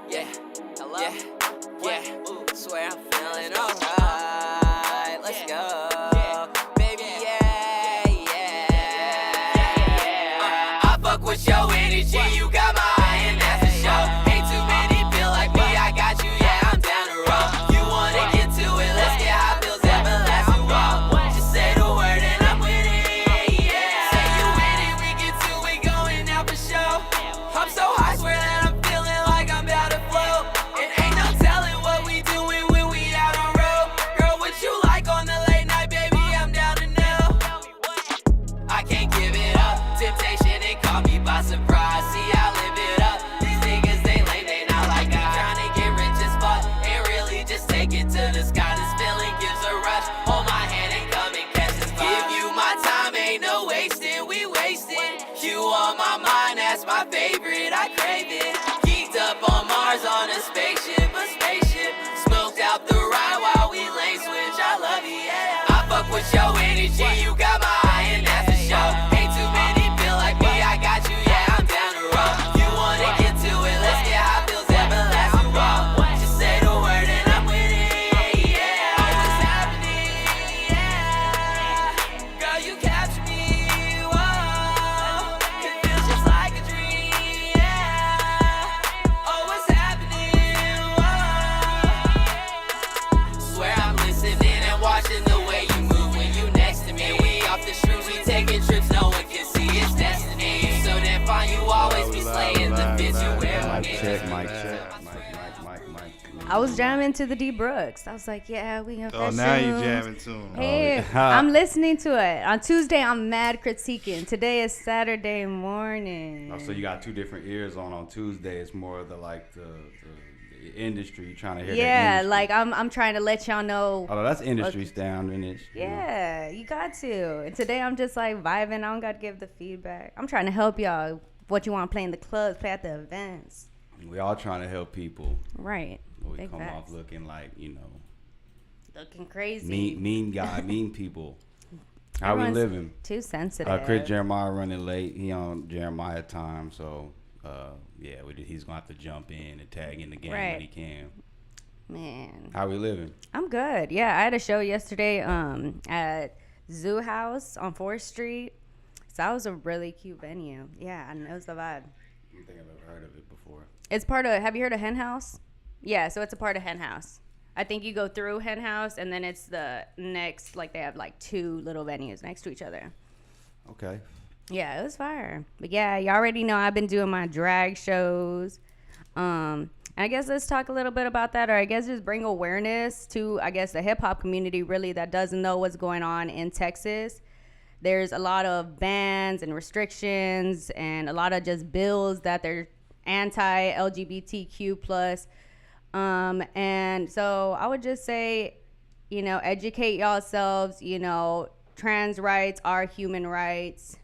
Yeah, hello? Yeah, swear I'm feeling alright. Let's go, baby, yeah. I fuck with your energy, you got my eye, and that's a show. Ain't too many feel like me, I got you, yeah, I'm down to roll. You wanna get to it, let's get high, feels everlasting, whoa. Just say the word and I'm with it, yeah. Say you with it, we get to it, going out for show. I'm so high, swear that I'm feeling like I'm about to float. It ain't no telling what we doing when we out on road. Girl, what you like on the late night, baby, I'm down to know. I can't give it up, temptation, it caught me by surprise. See, I live it up, these niggas, they lame, they not like I. Tryna get rich as fuck, and really just take it to the sky. This feeling gives a rush, hold my hand and come and catch this vibe. Give you my time, ain't no wasting, we wasting. You on my mind, that's my favorite, I crave it. Geeked up on Mars on a spaceship, smoked out the ride while we lane switch, I love you, yeah. I fuck with your energy, you got my eye, and that's a show. Ain't too many feel like me, I got you, yeah, I'm down to roll. You wanna get to it, let's get high, feels everlasting, whoa. Just say the word and I'm with it, yeah. What's happening, yeah. Girl, you capture me, whoa. It feels just like a dream, yeah. Oh, what's happening, whoa. Swear I'm listening and watching the way you move when you next to me. We off the shrooms, we taking trips, no one can see it's destiny. You so damn fine, you always be slaying the bitch you wear. Mic check, mic check. I was jamming to the D Brooks. I was like, yeah, we got Oh, that now you soon. jamming to him. Hey, I'm listening to it. On Tuesday, I'm mad critiquing. Today is Saturday morning. Oh, so you got two different ears on Tuesday. It's more of the industry trying to hear. Yeah, that like I'm trying to let y'all know. Oh, that's industry sound in it. Yeah, you got to. And today I'm just like vibing. I don't got to give the feedback. I'm trying to help y'all. What you want to play in the clubs, play at the events. We all trying to help people. Right. We Big come facts. off looking like, Looking crazy. mean guy, mean people. How we Everyone's living? Too sensitive. Chris Jeremiah running late. He on Jeremiah time, so he's gonna have to jump in and tag in the game Right. when he can. Man. How we living? I'm good. Yeah, I had a show yesterday at Zoo House on 4th Street. So that was a really cute venue. Yeah, and it was the vibe. I don't think I've ever heard of it before. It's part of, have you heard of Hen House? Yeah, so it's a part of Hen House. I think you go through Hen House and then it's the next, like they have like two little venues next to each other. Okay. Yeah, it was fire. But yeah, you already know I've been doing my drag shows. And I guess let's talk a little bit about that, or I guess just bring awareness to, I guess, the hip hop community really that doesn't know what's going on in Texas. There's a lot of bans and restrictions and a lot of just bills that they're anti-LGBTQ plus. And so I would just say, educate yourselves, trans rights are human rights.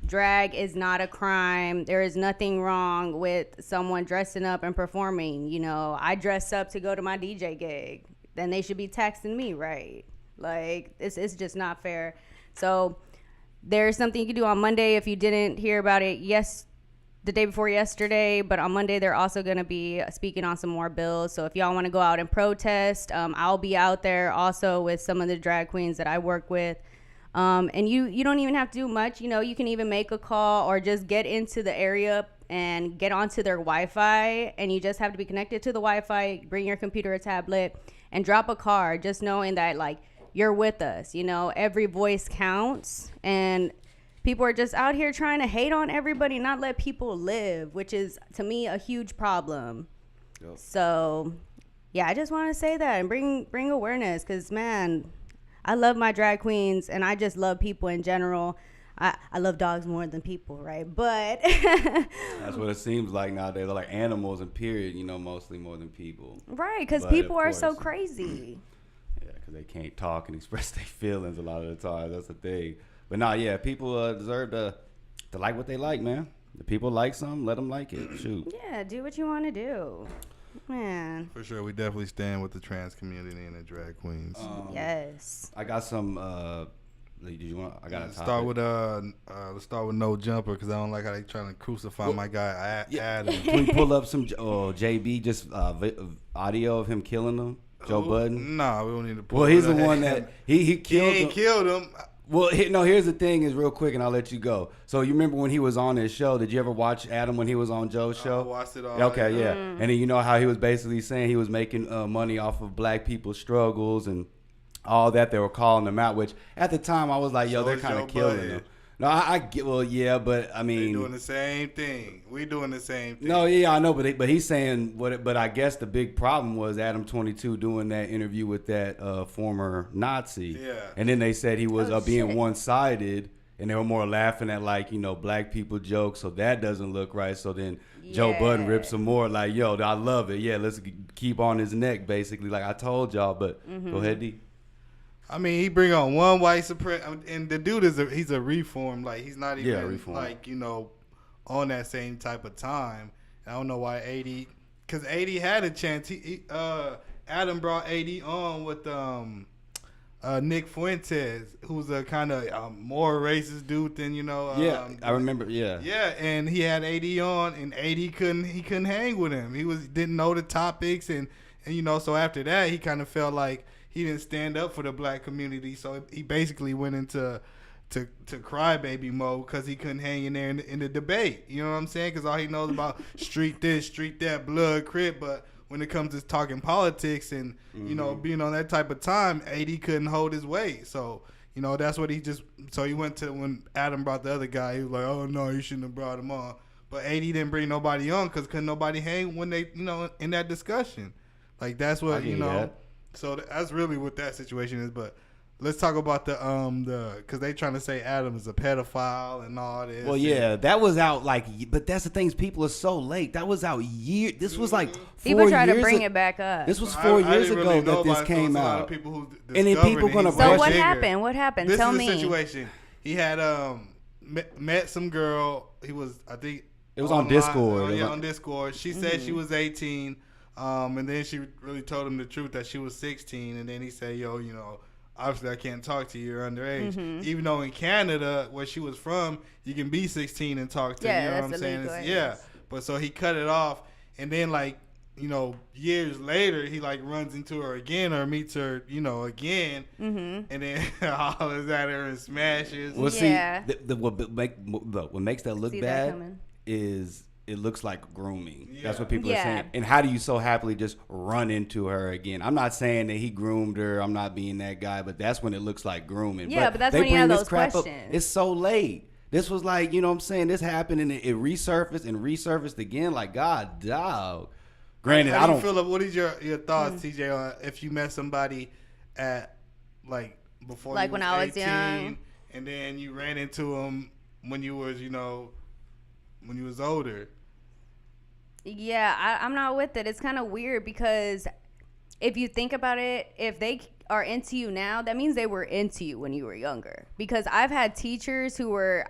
Drag is not a crime. There is nothing wrong with someone dressing up and performing. I dress up to go to my DJ gig. Then they should be taxing me, right? Like, it's just not fair. So there's something you can do on Monday if you didn't hear about it the day before yesterday, but on Monday they're also going to be speaking on some more bills. So if y'all want to go out and protest, I'll be out there also with some of the drag queens that I work with. And you don't even have to do much. You can even make a call or just get into the area and get onto their Wi-Fi, and you just have to be connected to the Wi-Fi, bring your computer or tablet, and drop a card, just knowing that, like, you're with us. Every voice counts, and people are just out here trying to hate on everybody, not let people live, which is, to me, a huge problem. Yep. So, yeah, I just want to say that and bring awareness, because, man, I love my drag queens, and I just love people in general. I love dogs more than people, right? But that's what it seems like nowadays. They're like animals, and period, mostly more than people. Right, because But, people of are so course, crazy. Yeah, because they can't talk and express their feelings a lot of the time. That's the thing. But no, yeah, people deserve to like what they like, man. If people like something, let them like it. Shoot. Yeah, do what you want to do. Man. For sure, we definitely stand with the trans community and the drag queens. Yes. I got some Did you want? I got to Let's start with No Jumper because I don't like how they trying to crucify my guy Adam. Can we pull up some JB just audio of him killing them? Joe Budden. Nah, we don't need to. Pull Well, he's it the up. one that he killed. He ain't killed him. Well, no. Here's the thing: is real quick, and I'll let you go. So you remember when he was on his show? Did you ever watch Adam when he was on Joe's show? I watched it all. Okay, yeah. And then you know how he was basically saying he was making money off of black people's struggles and all that. They were calling him out, which at the time I was like, yo, So they're is kind Joe of killing Budden. him. No, I get. Well, yeah, but I They mean, doing the same thing. We doing the same thing. no, yeah, I know, but he's saying what? But I guess the big problem was Adam 22 doing that interview with that former Nazi. Yeah. And then they said he was being shit. one-sided, and they were more laughing at like black people jokes. So that doesn't look right. So then Joe Budden Yeah. rips some more like, yo, I love it. Yeah, let's keep on his neck, basically. Like I told y'all, but go ahead, D. I mean, he bring on one white supremacist, and the dude he's a reform. Like he's not even reform. like on that same type of time. I don't know why 80, because 80 had a chance. Adam brought 80 on with Nick Fuentes, who's a kind of more racist dude than Yeah, I remember. Yeah. Yeah, and he had 80 on, and 80 couldn't hang with him. He didn't know the topics, and so after that he kind of felt like he didn't stand up for the black community, so he basically went into crybaby mode because he couldn't hang in there in the debate. You know what I'm saying? Because all he knows about street this, street that, blood, crip. But when it comes to talking politics and being on that type of time, 80 couldn't hold his weight. So that's what he went to when Adam brought the other guy. He was like, oh no, you shouldn't have brought him on. But 80 didn't bring nobody on because couldn't nobody hang when they in that discussion. Like that's what that. So that's really what that situation is. But let's talk about the because they trying to say Adam is a pedophile and all this. Well, yeah, that was out but that's the thing. People are so late. That was out This was like 4 People try to years bring ag- it back up. This was I 4 didn't years really ago know that this about it, so came it's a lot of out. people who And then people discovered it. gonna He's so brush what it. happened? What happened? This Tell is me. the situation. He had met some girl. He was, I think, It was on online. Discord. It was On Discord. She said she was 18, and then she really told him the truth that she was 16. And then he said, "Yo, obviously I can't talk to you. You're underage." Even though in Canada, where she was from, you can be 16 and talk to. Yeah, you know what I'm that's saying? illegal, I Yeah. guess. But so he cut it off, and then years later, he runs into her again or meets her, again, and then hollers at her and smashes. Well, Yeah. see, what makes that look See that bad coming. is it looks like grooming. That's Yeah. what people are Yeah. saying. And how do you so happily just run into her again? I'm not saying that he groomed her. I'm not being that guy, but that's when it looks like grooming. Yeah, but that's they when you bring have this those crap up. questions. It's so late. This was like, what I'm saying? This happened and it resurfaced and resurfaced again. Like, God, dog. Granted, How I do don't you feel? What is your thoughts, TJ, on if you met somebody at before Like you when was I was 18, young? and then you ran into them when you was when you was older? Yeah, I'm not with it. It's kind of weird because if you think about it, if they are into you now, that means they were into you when you were younger. Because I've had teachers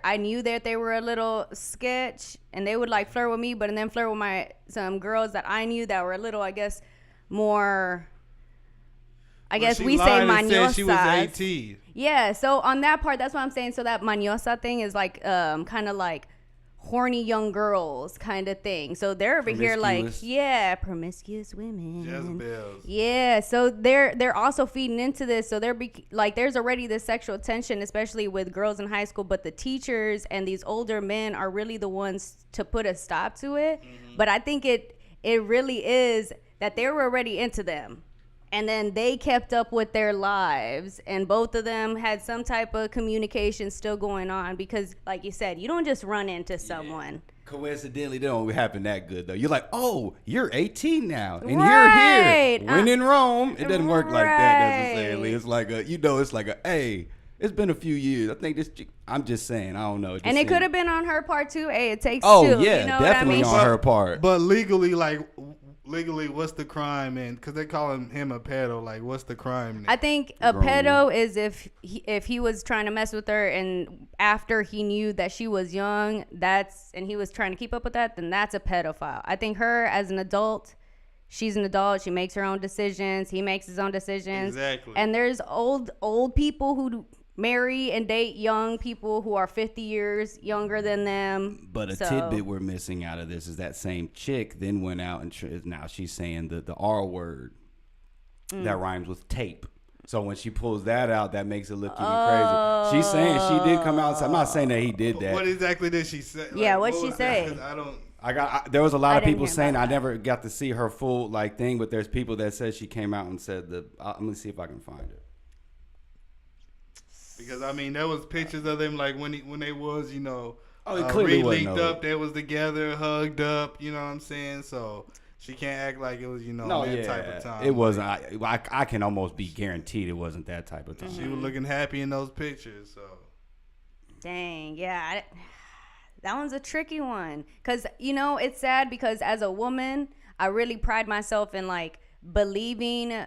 I knew that they were a little sketch and they would flirt with me, but then flirt with some girls that I knew that were a little, I guess, more, I guess we say mañosas. She was mañosas. 18. Yeah, so on that part, that's what I'm saying. So that mañosa thing is kind of like horny young girls kind of thing. So they're over here Promiscuous. Promiscuous women. Jezebels. Yeah, so they're also feeding into this. So there's already this sexual tension, especially with girls in high school. But the teachers and these older men are really the ones to put a stop to it. But I think it really is that they were already into them. And then they kept up with their lives, and both of them had some type of communication still going on because, like you said, you don't just run into someone. Coincidentally, they don't happen that good though. You're like, oh, you're 18 now, and Right. you're here. When in Rome, it doesn't work like that Right. necessarily. It's like it's like hey, it's been a few years. I think this. I'm just saying, I don't know. And it could have been on her part too. Hey, it takes Oh two. yeah, You know definitely what I mean? on her part. But legally, what's the crime? And because they call him a pedo, what's the crime? I think a Grown. pedo is if he was trying to mess with her and after he knew that she was young, and he was trying to keep up with that, then that's a pedophile. I think her as an adult, she's an adult. She makes her own decisions. He makes his own decisions. Exactly. And there's old people who marry and date young people who are 50 years younger than them. But a So- tidbit we're missing out of this is that same chick then went out and now she's saying the R word that rhymes with tape. So when she pulls that out, that makes it look even crazy. She's saying she did come out and say, I'm not saying that he did that. What exactly did she say? Yeah, what'd what she was say? that? 'Cause I don't. There was a lot I of didn't people hear saying about I that. never got to see her full like thing, but there's people that said she came out and said I'm gonna see if I can find it. Because I mean, there was pictures of them like when they was Oh, it clearly wasn't linked no- up. They was together, hugged up. You know what I'm saying? So she can't act like it was No, that yeah, type of time. it wasn't. I can almost be guaranteed it wasn't that type of time. She was looking happy in those pictures. So Dang, yeah. That one's a tricky one. Because, it's sad because as a woman, I really pride myself in, like, believing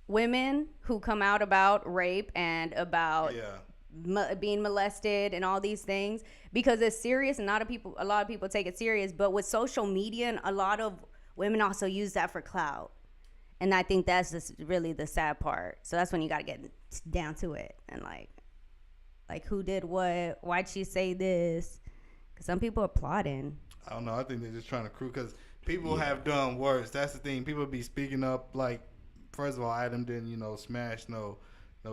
women who come out about rape and about yeah. being molested and all these things because it's serious and a lot of people take it serious. But with social media, and a lot of women also use that for clout. And I think that's just really the sad part. So that's when you got to get down to it and, like who did what? Why'd she say this? Because some people are plotting. I don't know. I think they're just trying to crew because people have done worse. That's the thing. People be speaking up like, first of all, Adam didn't, smash no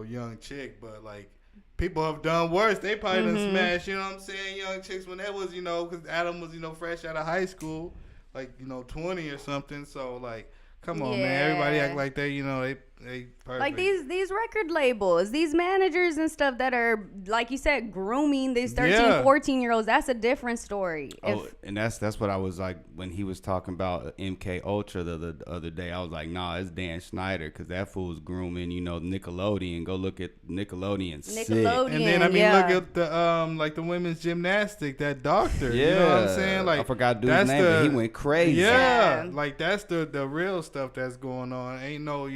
young chick, but like people have done worse. They probably done smashed, you know what I'm saying, young chicks when that was, because Adam was, fresh out of high school, like, 20 or something. So like, come on, man. Everybody act like they perfect. Like these record labels, these managers and stuff that are, like you said, grooming these 13, 14-year-olds. That's a different story. And that's what I was like when he was talking about MK Ultra the other day. I was like, nah, it's Dan Schneider because that fool's grooming, Nickelodeon. Go look at Nickelodeon. Sick. And then look at the like the women's gymnastic, that doctor. Yeah, you know what I'm saying? Like I forgot dude's name, but he went crazy. Yeah, like that's the real stuff that's going on. Ain't no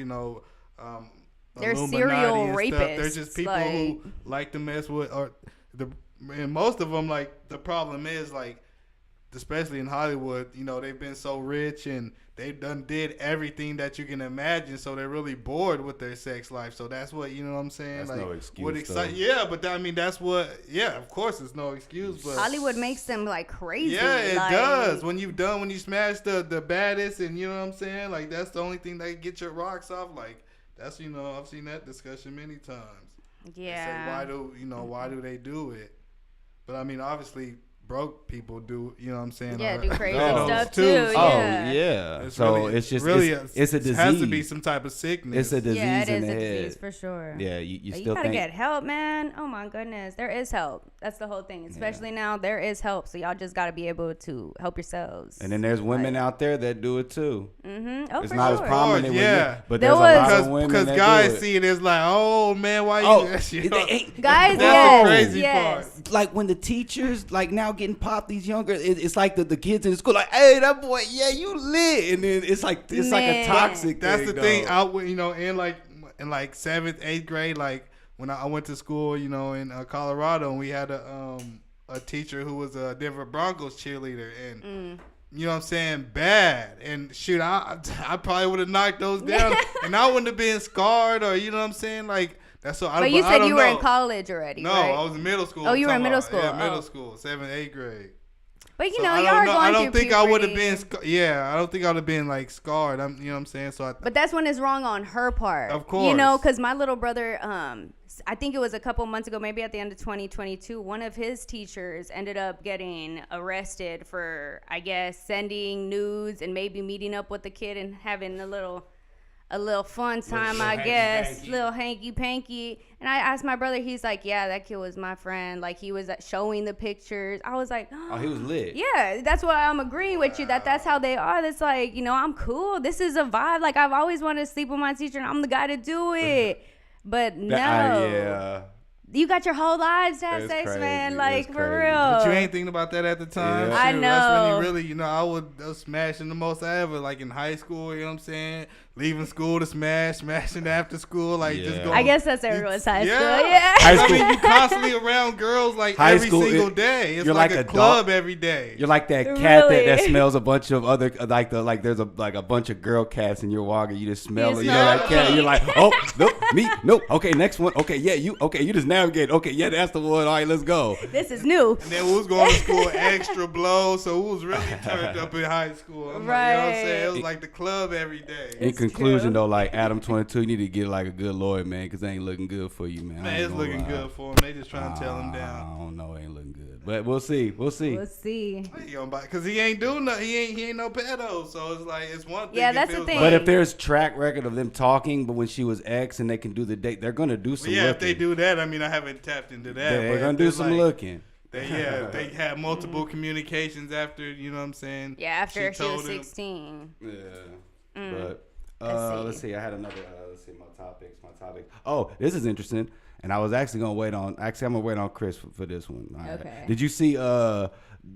they're Illuminati serial and rapists. Stuff. They're just people who like to mess with, and most of them, like, the problem is, like, especially in Hollywood, they've been so rich and they've did everything that you can imagine, so they're really bored with their sex life. So that's what, you know what I'm saying? That's like, no excuse, what yeah, but that's what, of course it's no excuse, but Hollywood makes them like crazy. yeah, it like, does. When you smash the baddest, and you know what I'm saying? Like, that's the only thing that get your rocks off. Like, that's, I've seen that discussion many times. Yeah. They say, why do they do it? But I mean, obviously, broke people do, you know what I'm saying? Yeah, or- do crazy Oh. stuff too. too. Oh Yeah. yeah. It's So really, it's just really it's a disease. It has to be some type of sickness. It's a disease Yeah, it in is the a head. disease for sure. Yeah, you But still gotta think get help, man. Oh my goodness, there is help. That's the whole thing. Especially now, there is help. So y'all just gotta be able to help yourselves. And then there's women out there that do it too. Mm-hmm. Oh, It's for not sure. as prominent, yeah. but There there's a was- lot of women Because that guys do it. see it as like, oh man, why you? Oh, you know? Guys, That's yes, the crazy yes. part. Like when the teachers like now getting popped, these younger, it's like the kids in the school like, hey, that boy, yeah, you lit, and then it's like a Man. toxic. That's the thing. though. Out, in like 7th, 8th grade, like when I went to school, in Colorado, and we had a teacher who was a Denver Broncos cheerleader, and you know what I'm saying, bad. And shoot, I probably would have knocked those down, and I wouldn't have been scarred, or you know what I'm saying, like that's so. But you said you were in college already. No, right? I was in middle school. Oh, you were in talking middle about. school. Yeah, middle Oh. school, 7th, 8th grade. But you So know, I y'all don't are know. going I don't through think I would have puberty. been. I don't think I would have been like scarred. You know what I'm saying? So But that's when it's wrong on her part. Of You know, course. because my little brother, I think it was a couple months ago, maybe at the end of 2022, one of his teachers ended up getting arrested for, I guess, sending nudes and maybe meeting up with the kid and having a little fun time, I guess, little hanky panky. And I asked my brother, he's like, yeah, that kid was my friend. Like, he was showing the pictures. I was like, Oh, he was lit. yeah, that's why I'm agreeing with you that's how they are. That's like, I'm cool. This is a vibe. Like, I've always wanted to sleep with my teacher, and I'm the guy to do it. But no, Yeah. you got your whole lives to have It's sex, crazy. man. Like, It's for crazy. real. But you ain't thinking about that at the time. Yeah. I Shoot, That's when know. you really, I was smashing the most I ever, like in high school, you know what I'm saying? leaving school to smashing after school, like just Yeah. going. I guess that's everyone's high school. Yeah. Yeah. High I school. mean, you constantly around girls like High every school, single day. It's you're like like a a club dog. every day. You're like that cat that Really? smells a bunch of other there's a bunch of girl cats and you're walking, you just smell You it. You know smell that the cat. pee. You're like, oh nope, me, nope. Okay, next one. Okay, yeah, you just navigate. Okay, yeah, that's the one. All right, let's go. This is new. And then we was going to school extra blow, so we was really turned up in high school. I'm like, you know what I'm saying? It was Right. like the club every day. In It's conclusion, true. though, like Adam 22, you need to get like a good lawyer, man, because they ain't looking good for you, man. I Man, ain't it's gonna looking lie. good for him. They just trying to tell him I down. don't know, it ain't looking good, but we'll see. We'll see. We'll see. Because he ain't doing nothing. He ain't no pedo. So it's like, it's one thing. Yeah, if that's it the was thing. But if there's track record of them talking, but when she was ex and they can do the date, they're gonna do some. Yeah, looking. if they do that, I mean, I haven't tapped into that. They're but gonna if do it's some like, looking. They had multiple communications after, you know what I'm saying? Yeah, after she was told him. 16. Yeah, but Let's let's see. see. I had another. Let's see my topics. Oh, this is interesting. And I was actually gonna wait on. Actually, I'm gonna wait on Chris for this one. All right. Okay. Did you see?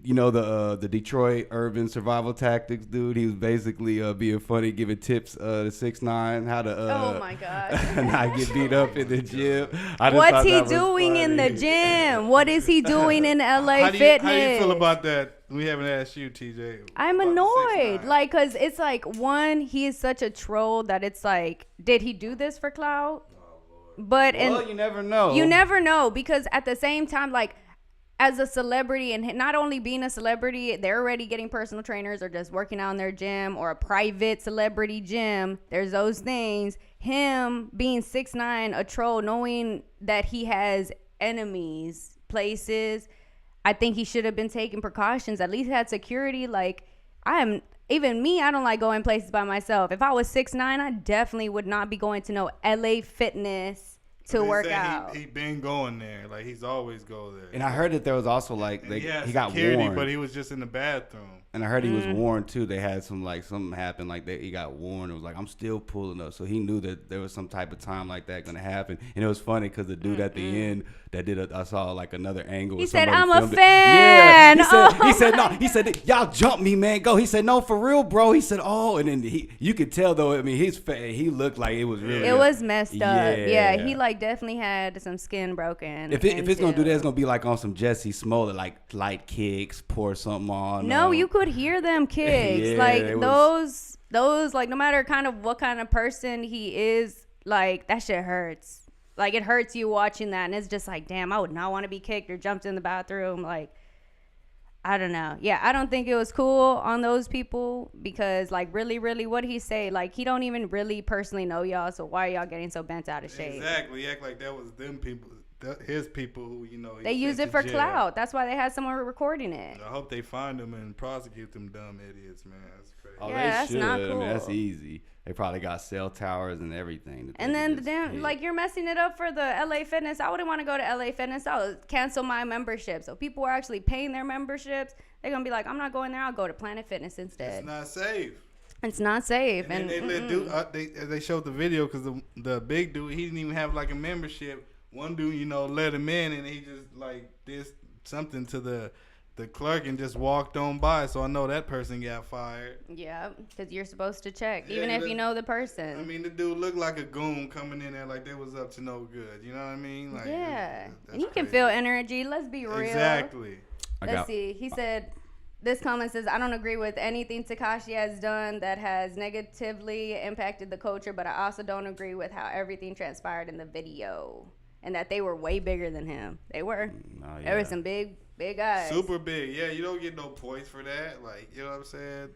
The Detroit urban survival tactics dude. He was basically being funny, giving tips to 6ix9ine how to Oh my gosh. not get beat up in the gym. I just What's thought he that was doing in the funny. gym? What is he doing in LA How do Fitness? you feel about that? We haven't asked you, TJ. I'm about the annoyed. 6ix9ine. Like, cause it's like, one, he is such a troll that it's like, did he do this for clout? But Well, you never know. you never know, because at the same time, like, as a celebrity, and not only being a celebrity, they're already getting personal trainers or just working out in their gym or a private celebrity gym. There's those things. Him being 6ix9ine, a troll, knowing that he has enemies, places, I think he should have been taking precautions. At least had security. Like, even me, I don't like going places by myself. If I was 6ix9ine, I definitely would not be going to no LA Fitness to They work say out. He been going there. Like, he's always go there. And I heard that there was also like And he got security, warned. but he was just in the bathroom. And I heard he was warned too. They had something happened, like he got warned. It was like, I'm still pulling up. So he knew that there was some type of time like that gonna happen. And it was funny because the dude at the end that I saw like another angle. He where said, somebody "I'm a filmed it. fan." Yeah. He said no. He said, y'all jump me, man. Go. He said, no, for real, bro. He said, oh, and then you could tell though. I mean, he looked like it was really. It was messed up. Yeah, he Yeah. like definitely had some skin broken. If it's gonna do that, until- it's gonna be like on some Jesse Smollett, like light kicks, pour something on. No, you could hear them kicks. Yeah, like it was- those like no matter kind of what kind of person he is, like that shit hurts. Like it hurts you watching that, and it's just like, damn, I would not want to be kicked or jumped in the bathroom. Like, I don't know. Yeah, I don't think it was cool on those people because, like, really, what he say? Like, he don't even really personally know y'all. So why are y'all getting so bent out of shape? Exactly. He act like that was them people, his people who, you know. he They use sent it to for jail. clout. That's why they had someone recording it. I hope they find them and prosecute them dumb idiots, man. That's crazy. Oh, Yeah, they that's should. not I mean, that's cool. easy. They probably got cell towers and everything. that they And could then just damn, hit. like you're messing it up for the LA Fitness. I wouldn't want to go to LA Fitness. I would cancel my membership. So people are actually paying their memberships. They're gonna be like, I'm not going there. I'll go to Planet Fitness instead. It's not safe. It's not safe. And then they let dude, they showed the video because the big dude, he didn't even have like a membership. One dude, you know, let him in and he just like did something to the clerk and just walked on by. So I know that person got fired. Yeah, because you're supposed to check, Yeah, even if look- you know the person. I mean, the dude looked like a goon coming in there like they was up to no good. You know what I mean? Like, yeah, that's and you can crazy. feel energy. Let's be real. Exactly. Let's see. He said, this comment says, I don't agree with anything Tekashi has done that has negatively impacted the culture, but I also don't agree with how everything transpired in the video and that they were way bigger than him. They were. Oh, There were yeah. some big guys. Super big. Yeah, you don't get no points for that. Like, you know what I'm saying?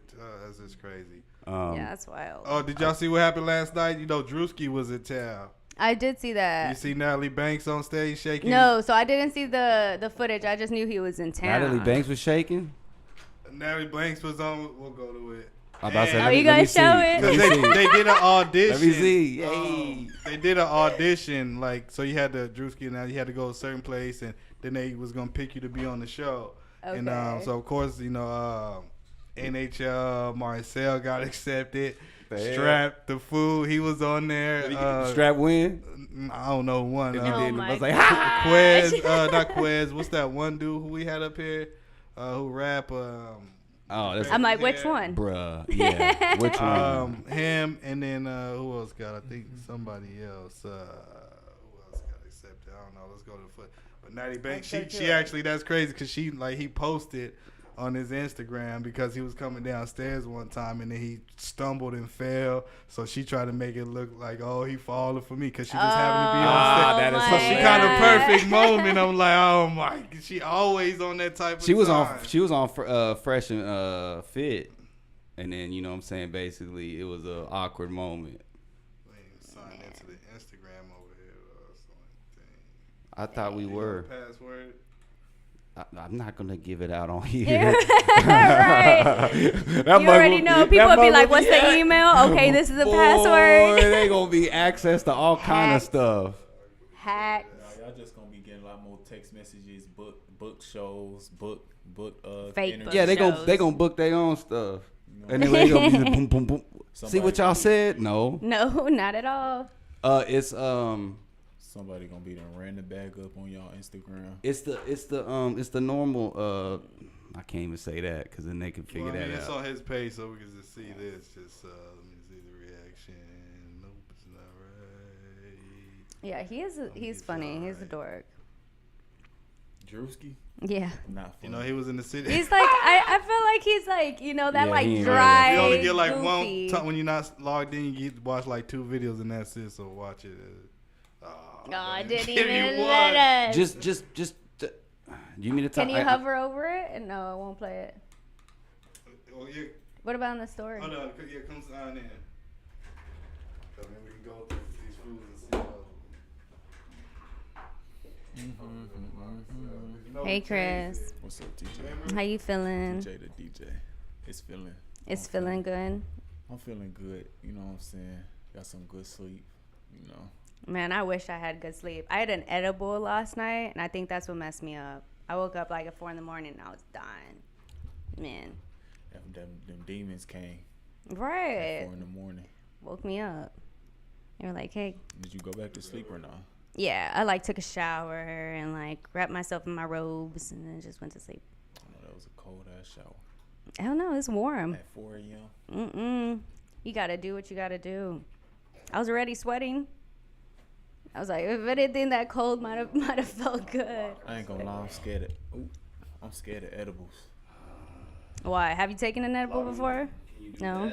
That's just crazy. Yeah, that's wild. Oh, did y'all see what happened last night? You know, Drewski was in town. I did see You that. see Natalie Banks on stage shaking? No, so I didn't see the footage. I just knew he was in town. Natalie Banks was shaking. Natalie Banks was on. We'll go to it. I'm about to say, And- Oh, let me- you let me gonna show see. it? Let me Because see. they did an audition. Let me see. Yay. They did an audition, like, so you had to, Drewski and you had to go a certain place, and then they was going to pick you to be on the show. And Okay. so, of course, you know, NHL, Marcel got accepted. The hell? Strap, the fool, he was on there. Did he get the strap win? I don't know one. If he Oh didn't, my I was like, God. ha! Quez, not Quez. What's that one dude who we had up here who rap? Oh, that's I'm like, Yeah. which one? bruh. Yeah. Which one? Him and then who else got? I think somebody else. Who else got accepted? I don't know. Let's go to the foot. But Natty Banks, Let's go she to it. actually, that's crazy because he posted on his Instagram because he was coming downstairs one time and then he stumbled and fell. So she tried to make it look like, oh, he falling for me because she just happened to be on stage. that is my So she hilarious. kind of God. perfect moment. I'm like, oh my, she always on that type of She was time. on Fresh and Fit, and then you know what I'm saying. Basically, it was an awkward moment. We ain't even signed into the Instagram over here. That's the only thing. I thought we were. Password. I'm not gonna give it out on here. Right. You already know. People be like, "What's the email?" Okay, this is the Boy, password. they gonna be access to all kind of Hacked. stuff. Hack. Y'all just gonna be getting a lot more text messages, book shows, book Fake interviews. book Yeah, they shows. gonna book their own stuff. And then they gonna be boom, boom, boom. See what Somebody- y'all said? No. No, not at all. It's Somebody gonna be done ran the bag up on y'all Instagram. it's the normal. I can't even say that because then they can figure Well, I mean, that it's out. on his page, so we can just see this. Just let me see the reaction. Nope, it's not right. Yeah, he's funny. He's a dork. Drewski, Yeah. not You funny. know, he was in the city. He's like I feel like he's like, you know, that Yeah, like he ain't dry. you only get like goofy. one time when you're not logged in. You get watch like 2 videos and that's it. So watch it. Oh, I they didn't give you even one. let us. Just. You mean to talk? Can you hover over it? And no, it won't play it. Oh yeah, What about in the story? hold on. Yeah, come sign in. So then we can go through these fools and see. You know Hey, what changed Chris. it. What's up, DJ? Remember? How you feeling? DJ the DJ. It's feeling. It's feeling good. I'm feeling good. You know what I'm saying? Got some good sleep. You know. Man, I wish I had good sleep. I had an edible last night, and I think that's what messed me up. I woke up like at 4 a.m. and I was dying. Man. Them demons came at Right. 4 a.m. Woke me up. They were like, hey. Did you go back to sleep or not? Yeah, I like took a shower and like wrapped myself in my robes and then just went to sleep. I know that was a cold ass shower I don't know, it's warm. at 4 a.m. You gotta do what you gotta do. I was already sweating. I was like, if anything, that cold might have felt good. I ain't gonna lie, I'm scared of edibles. Why? Have you taken an edible before? No.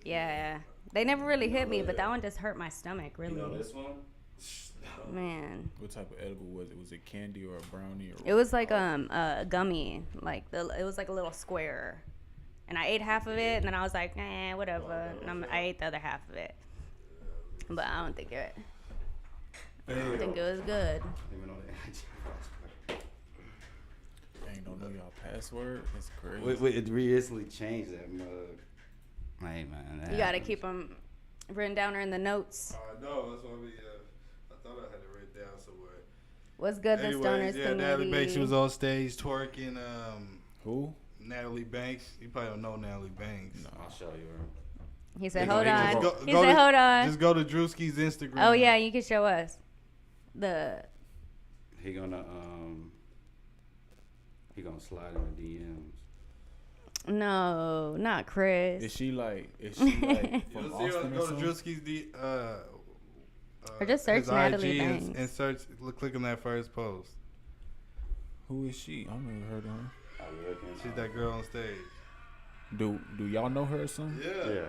Yeah. They never really hit me, but that one just hurt my stomach, really. one? Man. What type of edible was it? Was it candy or a brownie or It was like a gummy, like it was like a little square, and I ate half of it, and then I was like, whatever. And I ate the other half of it, but I don't think it. I don't think it was good. Dang, don't know y'all password? That's crazy. It recently changed that mug. Hey man, that You gotta happens. keep them written down or in the notes. No, that's why I thought I had it written down somewhere. What's good, the Anyways, stoners yeah, Natalie Banks. She was committee? on stage twerking. Who? Natalie Banks. You probably don't know Natalie Banks. No. I'll show you her. He said, Yeah, hold just on. go- He go said, to- hold on. Just go to Drewski's Instagram. Oh yeah, you can show us the. He gonna slide in the DMs. No, not Chris. Is she like from You'll see her, Austin or go to something? Drewski's Or just search his Natalie IG and, Banks. and search. Click on that first post. Who is she? I've never heard of her. She's that girl on stage. Do y'all know her or something? Yeah.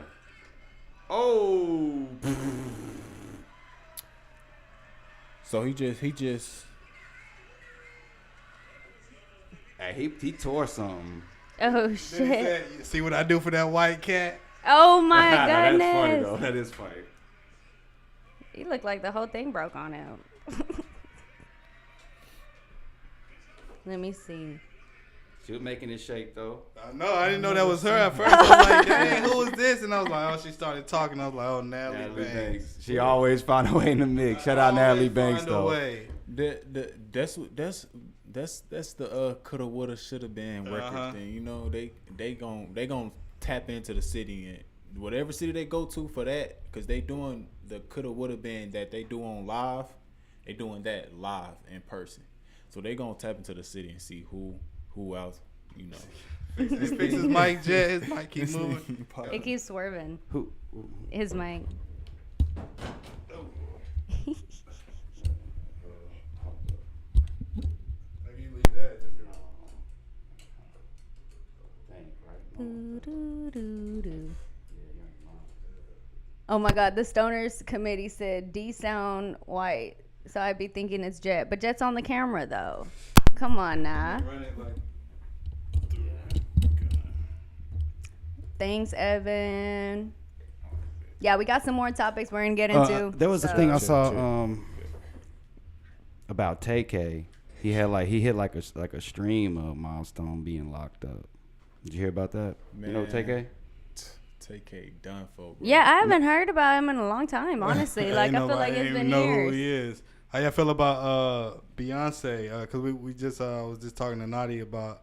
Oh. So he just Hey, he tore something. Oh Then he shit! said, "See what I do for that white cat?" Oh my That's goodness! funny though. That is funny. He looked like the whole thing broke on him. Let me see. She was making it shake though. I know. I didn't know that was her at first. I was like, "Dang, who is this?" And I was like, "Oh." She started talking. I was like, "Oh, Natalie Banks." She always found a way in the mix. Shout out Natalie Always Banks find a though. way. that's the coulda woulda shoulda been record thing. You know they gon' tap into the city and whatever city they go to for that, because they doing the coulda woulda been that they do on live. They doing that live in person, so they gonna tap into the city and see who else, you know. He fix his mic, Jet. His mic keep moving. It keeps swerving. Who? His mic. Doo-doo-doo-doo. Oh my God, the Stoners Committee said D sound white, so I'd be thinking it's Jet, but Jet's on the camera though. Come on now. Thanks, Evan. Yeah, we got some more topics we're gonna get into. There was a so- thing I saw about TK. He hit like a stream of Milestone being locked up. Did you hear about that? You know TK? TK done for, bro. Yeah, I haven't heard about him in a long time, honestly. Like, I feel like it's even been know years. who he is. How y'all feel about Beyonce? Because we just was just talking to Nadi about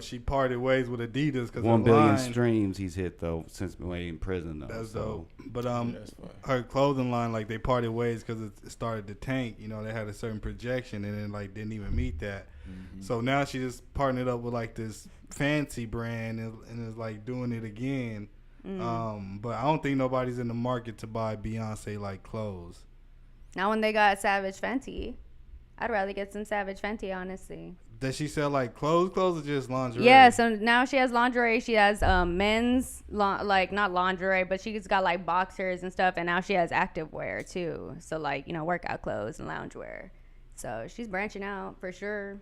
she parted ways with Adidas because 1 billion streams he's hit though since being in prison though. That's so. dope. But That's fine. her clothing line, like, they parted ways because it started to tank. You know, they had a certain projection and then like didn't even meet that. Mm-hmm. So now she just partnered up with like this fancy brand and is like doing it again. But I don't think nobody's in the market to buy Beyonce like clothes. Now when they got Savage Fenty, I'd rather get some Savage Fenty, honestly. Does she sell like clothes or just lingerie? Yeah, so now she has lingerie. She has men's, like, not lingerie, but she's got like boxers and stuff. And now she has activewear too. So, like, workout clothes and loungewear. So she's branching out for sure.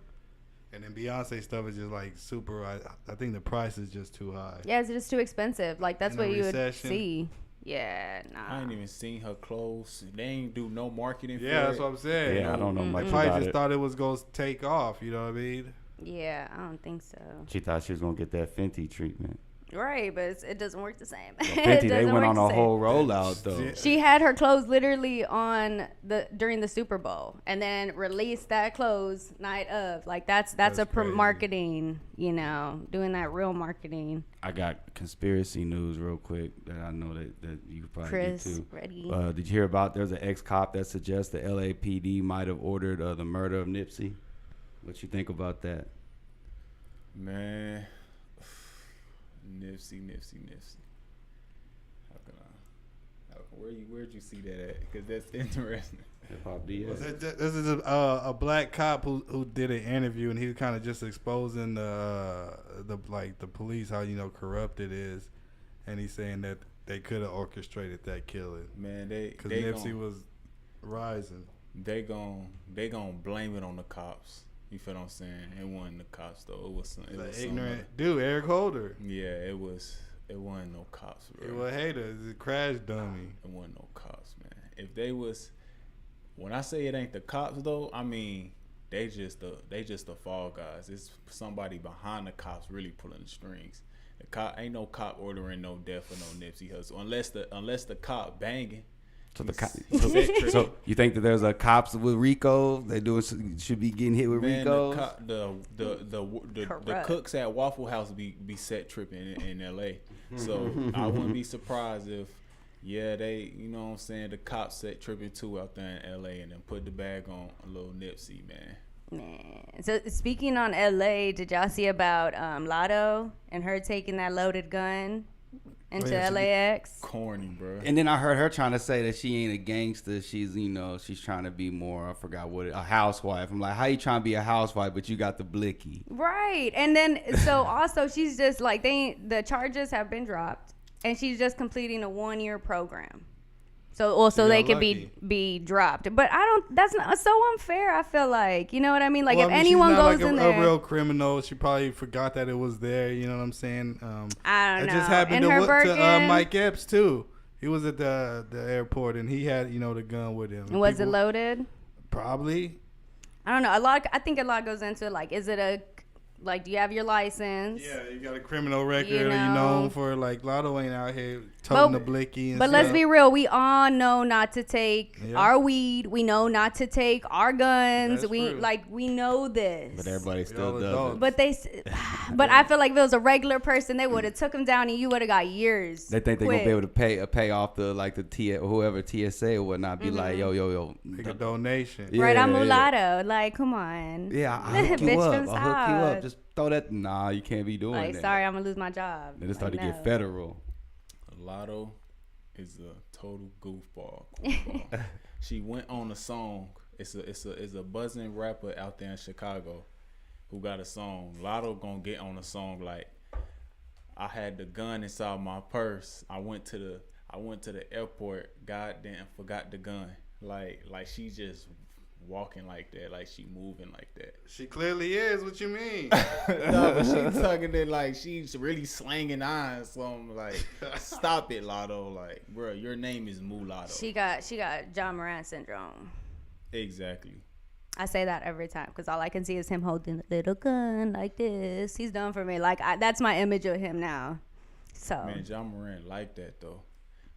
And then Beyonce stuff is just like super. I think the price is just too high. Yeah, it's just too expensive. Like, that's In what a you would recession. see. Yeah, nah. I ain't even seen her clothes. They ain't do no marketing for Yeah, that's it. what I'm saying. Yeah, I don't know much Probably about just it. thought it was gonna take off. You know what I mean? Yeah, I don't think so. She thought she was gonna get that Fenty treatment. Right, but it doesn't work the same. Well, It Fenty, they doesn't went work on the a same. whole rollout though. Yeah. She had her clothes literally during the Super Bowl, and then released that clothes night of. Like, that's a crazy. marketing, doing that real marketing. I got conspiracy news real quick that I know that you could probably Chris, get to. ready? Did you hear about? There's an ex-cop that suggests the LAPD might have ordered the murder of Nipsey. What you think about that? Man, Nipsey. How can I? Where'd you see that at? Because that's interesting. Hip Hop DS. This is a black cop who did an interview, and he was kind of just exposing the police, how corrupt it is, and he's saying that they could have orchestrated that killing. Man, Because Nipsey was rising. They gon' blame it on the cops. You feel what I'm saying? It wasn't the cops though. It was some Ignorant dude, Eric Holder. Yeah, it wasn't no cops, bro. He was a hater. He's a crash dummy. It wasn't no cops, man. If they was, when I say it ain't the cops though, I mean they just the fall guys. It's somebody behind the cops really pulling the strings. The cop ain't no cop ordering no death for no Nipsey Hussle unless the cop banging. So you think that there's a cops with Rico? They should be getting hit with Man, Rico. the Correct. cooks at Waffle House be set tripping in L.A. So I wouldn't be surprised if they what I'm saying, the cops set tripping too out there in L.A. and then put the bag on a little Nipsey, man. So speaking on LA, did y'all see about Lotto and her taking that loaded gun into yeah, LAX? Corny, bro. And then I heard her trying to say that she ain't a gangster. She's she's trying to be more. I forgot a housewife. I'm like, how you trying to be a housewife but you got the blicky? Right. And then so also she's just like the charges have been dropped and she's just completing a 1-year program. So also they got could lucky. be dropped. But that's not so unfair, I feel like. You know what I mean? Like, Well, if I mean, anyone she's not goes like in a there, real criminal, she probably forgot that it was there. You know what I'm saying? I don't It know. just happened In her to Birkin, Mike Epps too. He was at the airport and he had the gun with him. was it People- loaded? Probably. I don't know. I think a lot goes into it. Like, is it do you have your license? Yeah, you got a criminal record. You You know. known for Lotto ain't out here toting the blicky and But stuff. let's be real. We all know not to take Yeah. our weed. We know not to take our guns. That's we true. we know this. But everybody all still does adults. it. But I feel like if it was a regular person, they would have took him down and you would have got years. They think they're quick. gonna be able to pay off whoever TSA or whatnot. Be like, yo. Make a donation. Yeah, Right, I'm yeah. mulatto. Like, come on. Yeah, I'll hook you Bitch up. from I'll hook you up. South. just throw that. Nah, you can't be doing Like, that. sorry, I'm gonna lose my job. Then it started Like, to get no. federal. Lotto is a total goofball. She went on a song. It's a buzzing rapper out there in Chicago who got a song. Lotto gonna get on a song like, I had the gun inside my purse. I went to the airport. Goddamn, forgot the gun. Like she just walking like that. Like she moving like that. She clearly is. What you mean? No, but she tugging it like she's really slanging eyes. So I'm like, stop it, Lotto. Like, bro, your name is Mulatto. She got John Moran syndrome. Exactly. I say that every time because all I can see is him holding a little gun like this. He's done for me. Like that's my image of him now. So Man, John Moran like that though.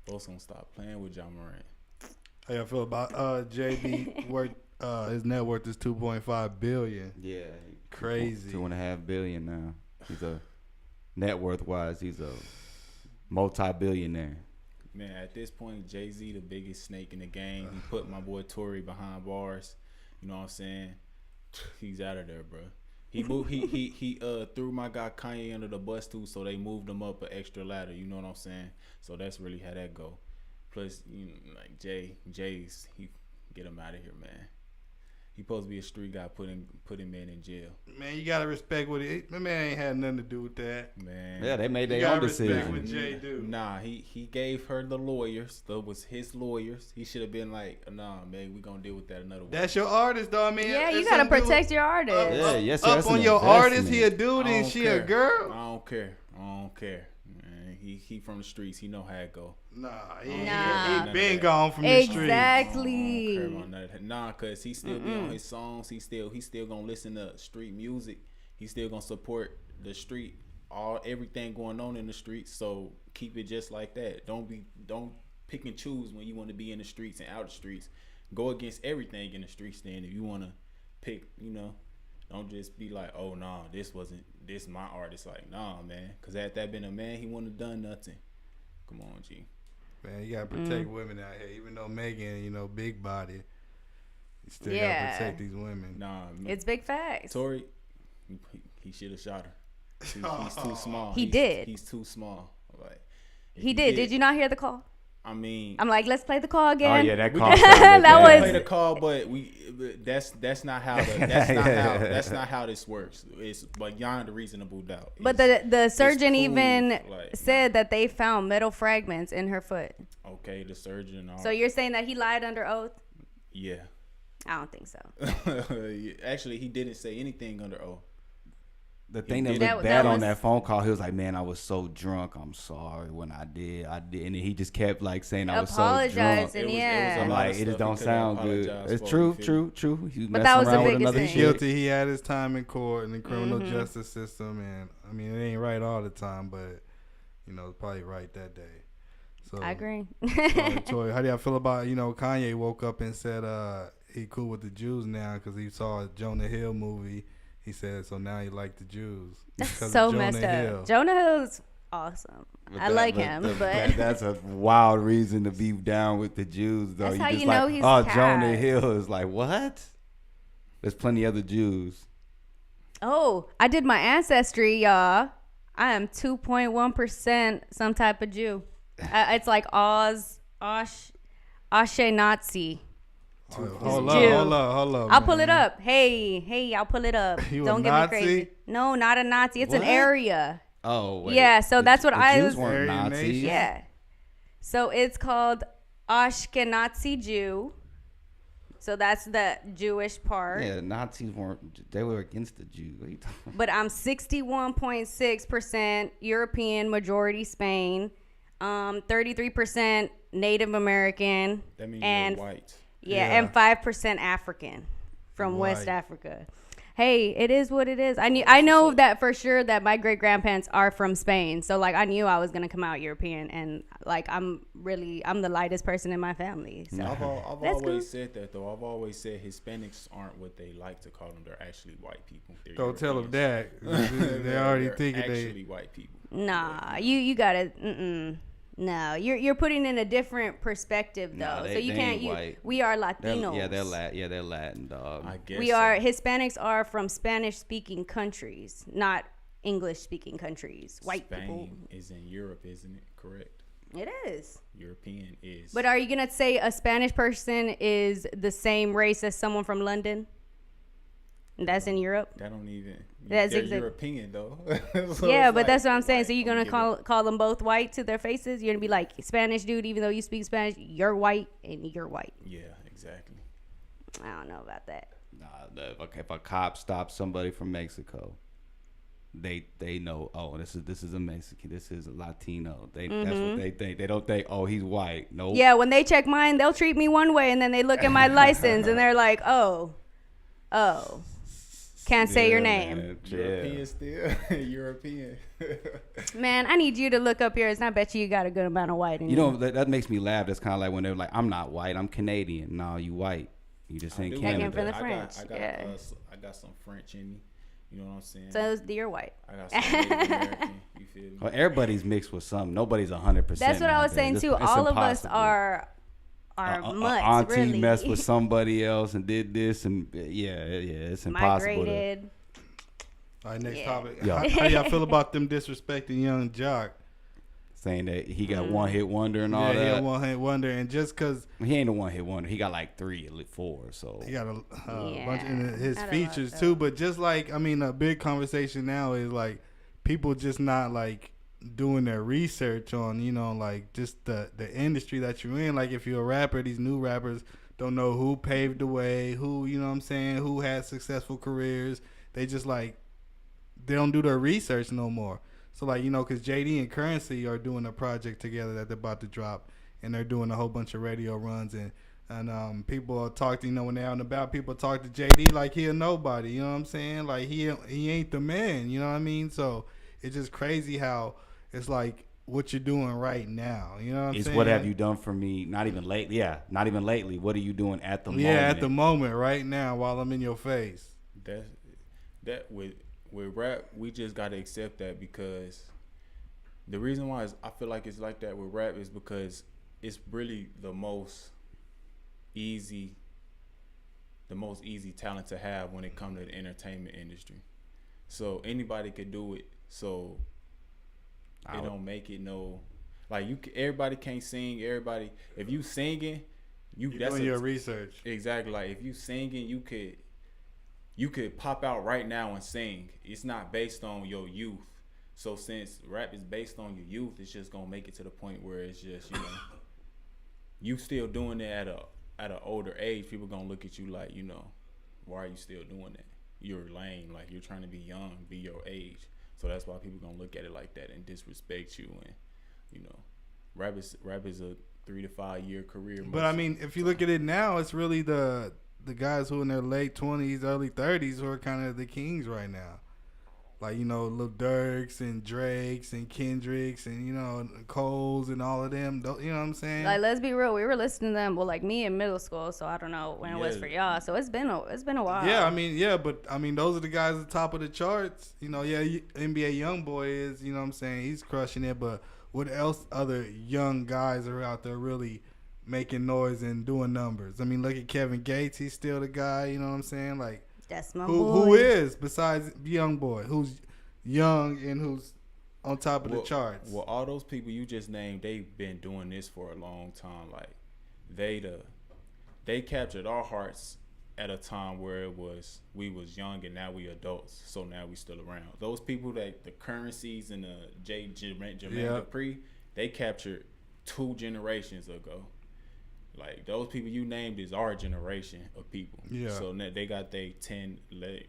Folks gonna stop playing with John Moran. How y'all feel about JB worth? His net worth is $2.5 billion. Yeah, Crazy. $2.5 billion now. He's a net worth wise. He's a multi-billionaire. Man, at this point, Jay-Z the biggest snake in the game. He put my boy Tory behind bars. You know what I'm saying? He's out of there, bro. He moved. He threw my guy Kanye under the bus too, so they moved him up an extra ladder. You know what I'm saying? So that's really how that go. Plus, you know, like Jay's, he get him out of here, man. He supposed to be a street guy. Put him in jail. Man, you gotta respect what he. My man ain't had nothing to do with that. Man. Yeah, they made You their own gotta respect what decision. Jay do. Nah, he gave her the lawyers. That was his lawyers. He should have been like, nah, man, we gonna deal with that another way. That's your artist, though. I mean, yeah, you it's gotta some dude protect your artist. Yeah, yes, up that's on an your artist, he a investment. dude I and don't she care. a girl. I don't care. Man, he from the streets. He know how it go. Nah, Nah. he been gone from the streets. Exactly. I don't care about none of that. Nah, cause he still be on his songs. He still gonna listen to street music. He still gonna support the street, everything going on in the streets. So keep it just like that. Don't pick and choose when you want to be in the streets and out the streets. Go against everything in the streets. Then if you want to pick, don't just be like, oh nah, this my artist. Like, nah, man, cause had that been a man, he wouldn't have done nothing. Come on, G. Man, you gotta protect women out here. Even though Megan, big body, you still Yeah. gotta protect these women. Nah, It's big facts. Tory, he should have shot her. He's too small. He did. He's too small. Like if He did. Did you not hear the call? I mean, I'm like, let's play the call again. Oh yeah, that We call can- sounded That bad. was- play the call, but that's not how that's not how this works. It's beyond a reasonable doubt. But It's- the surgeon cool, even like, said that they found metal fragments in her foot. okay, the surgeon. So you're saying that he lied under oath? Yeah. I don't think so. Actually, he didn't say anything under oath. The thing That- that that looked bad on was- that phone call, he was like, "Man, I was so drunk. I'm sorry when I did, and then he just kept like saying I was so drunk. Apologizing, It was a yeah. lot I'm of like, it stuff just he don't couldn't sound good. apologize It's for, true, you feel true. He was But messing that was the around with biggest another thing. shit. Guilty, he had his time in court in the criminal Mm-hmm. justice system, and I mean it ain't right all the time, but it's probably right that day. So I agree. Tory, how do y'all feel about Kanye woke up and said he cool with the Jews now because he saw a Jonah Hill movie. He said so now he like the Jews. That's because of so Jonah messed Hill. up. Jonah Hill's awesome. But I that- like him, but that's a wild reason to be down with the Jews, though. That's how just you know like, he's oh, cat. Jonah Hill is like, what? There's plenty other Jews. oh, I did my ancestry, y'all. I am 2.1% some type of Jew. It's like Ashkenazi. Hold Jew. up. I'll pull it up. Hey, I'll pull it up. You a Don't get Nazi? me crazy. No, not a Nazi. It's an What? area. Oh, wait. Yeah, so that's what the I Jews was- weren't Aryan Nazis. nation? Yeah. So it's called Ashkenazi Jew. So that's the Jewish part. Yeah, Nazis weren't. They were against the Jews. What are you talking about? But I'm 61.6% European, majority Spain, 33% Native American, That means and you're white. yeah, Yeah. and 5% African from West White. Africa. Hey, it is what it is. I know that for sure that my great grandparents are from Spain. So like I knew I was gonna come out European, and like I'm the lightest person in my family. So I've That's always cool. said that though. I've always said Hispanics aren't what they like to call them. They're actually white people. They're Don't tell them Europeans. that. They already They're thinking actually they. white people. nah, you gotta No, you're putting in a different perspective though. Nah, So they you ain't can't. white. We are They're, Latinos. they're Latin, dog. I guess We are Hispanics are from Spanish-speaking countries, not English-speaking countries. White people. Spain is in Europe, isn't it? Correct. It is. European is. But are you gonna say a Spanish person is the same race as someone from London? That's in Europe. that don't even. That's They're exact- European though. So Yeah, it's but that's like- what I'm saying. So like, you're gonna give it- call them both white to their faces? You're gonna be like, Spanish dude, even though you speak Spanish, you're white and you're white. Yeah, exactly. I don't know about that. Nah, okay, if a cop stops somebody from Mexico, they know. Oh, this is a Mexican. This is a Latino. That's what they think. They don't think. Oh, he's white. Nope. Yeah, when they check mine, they'll treat me one way, and then they look at my license and they're like, oh, can't say your Yeah, name. man. European Yeah. still. European. Man, I need you to look up yours, and I bet you got a good amount of white in You know that makes me laugh. That's kind of like when they're like, "I'm not white. I'm Canadian." No, you white. You just ain't I do Came Canada. from the I French, got, yeah. I got some French in me. You know what I'm saying? So you're white. I got some Native American. You feel me? Well, everybody's mixed with something. Nobody's 100%. That's what I was nowadays. saying too. It's All of us impossible. are mutts, auntie really. messed with somebody else and did this, and yeah, it's impossible. Migrated. All right, next Yeah. topic. Yeah. How y'all feel about them disrespecting Young Jock? Saying that he got one hit wonder and all Yeah, he that. had one hit wonder, and just because He ain't a one hit wonder. He got like 3, 4. So he got a Yeah, bunch in his not a lot, features though. too. But just like, I mean, a big conversation now is like people just not like doing their research on, you know, like just the industry that you're in. Like if you're a rapper, these new rappers don't know who paved the way, who, you know what I'm saying, who had successful careers. They just like, they don't do their research no more. So like, you know, because JD and Currency are doing a project together that they're about to drop, and they're doing a whole bunch of radio runs, and people are talking, you know, when they're out and about, people talk to JD like he a nobody, you know what I'm saying? Like he ain't the man, you know what I mean? So it's just crazy how it's like what you're doing right now, you know what I'm it's saying? what have you done for me? Not even lately. Yeah, not even lately. What are you doing at the moment? Yeah, at the moment, right now, while I'm in your face. That with rap, we just gotta accept that, because the reason why I feel like it's like that with rap is because it's really the most easy talent to have when it comes to the entertainment industry. So anybody could do it. So it don't make it no like everybody can't sing. Everybody, if you singing, You're that's doing your research. exactly like if you singing, you could pop out right now and sing. It's not based on your youth. So since rap is based on your youth, it's just gonna make it to the point where it's just, you know, you still doing it at an older age. People gonna look at you like, you know, why are you still doing that? You're lame. Like you're trying to be young, be your age. So that's why people gonna look at it like that and disrespect you. And you know, rap is a 3 to 5 year career. But I mean, if you look at it now, it's really the guys who in their late 20s, early 30s who are kind of the kings right now. Like, you know, Lil Durks and Drakes and Kendricks and, you know, Coles and all of them. You know what I'm saying? Like, let's be real. We were listening to them. Well, like me in middle school, so I don't know when it was Yeah. for y'all. So it's been a while. yeah, I mean, but I mean, those are the guys at the top of the charts. You know, yeah, NBA YoungBoy is, you know what I'm saying? He's crushing it. But what else other young guys are out there really making noise and doing numbers? I mean, look at Kevin Gates. He's still the guy, you know what I'm saying? Like, That's my who boy. is besides YoungBoy, who's young and who's on top of the charts? Well, all those people you just named, they've been doing this for a long time. Like they captured our hearts at a time where we was young and now we adults. So now we still around. Those people that the Currencies and the Jermaine Yeah. Dupri, they captured 2 generations ago. Like those people you named is our generation of people. Yeah. So now they got they 10.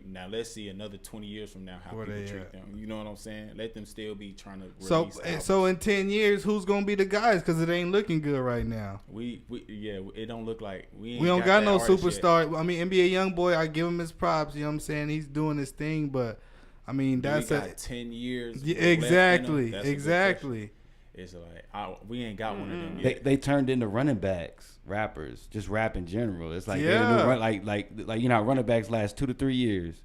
Now let's see another 20 years from now how Where people they treat at. them. You know what I'm saying? Let them still be trying to So, release albums. so in 10 years, who's gonna be the guys? Because it ain't looking good right now. It don't look like we We don't got that no artist yet. superstar. I mean, NBA YoungBoy, I give him his props. You know what I'm saying? He's doing his thing, but I mean, Do that's we got 10 years. yeah, left in 'em? exactly, That's a good exactly. question. It's like we ain't got one of them They yet. they turned into running backs, rappers, just rap in general. It's like they're the Yeah. new like you know, how running backs last 2 to 3 years.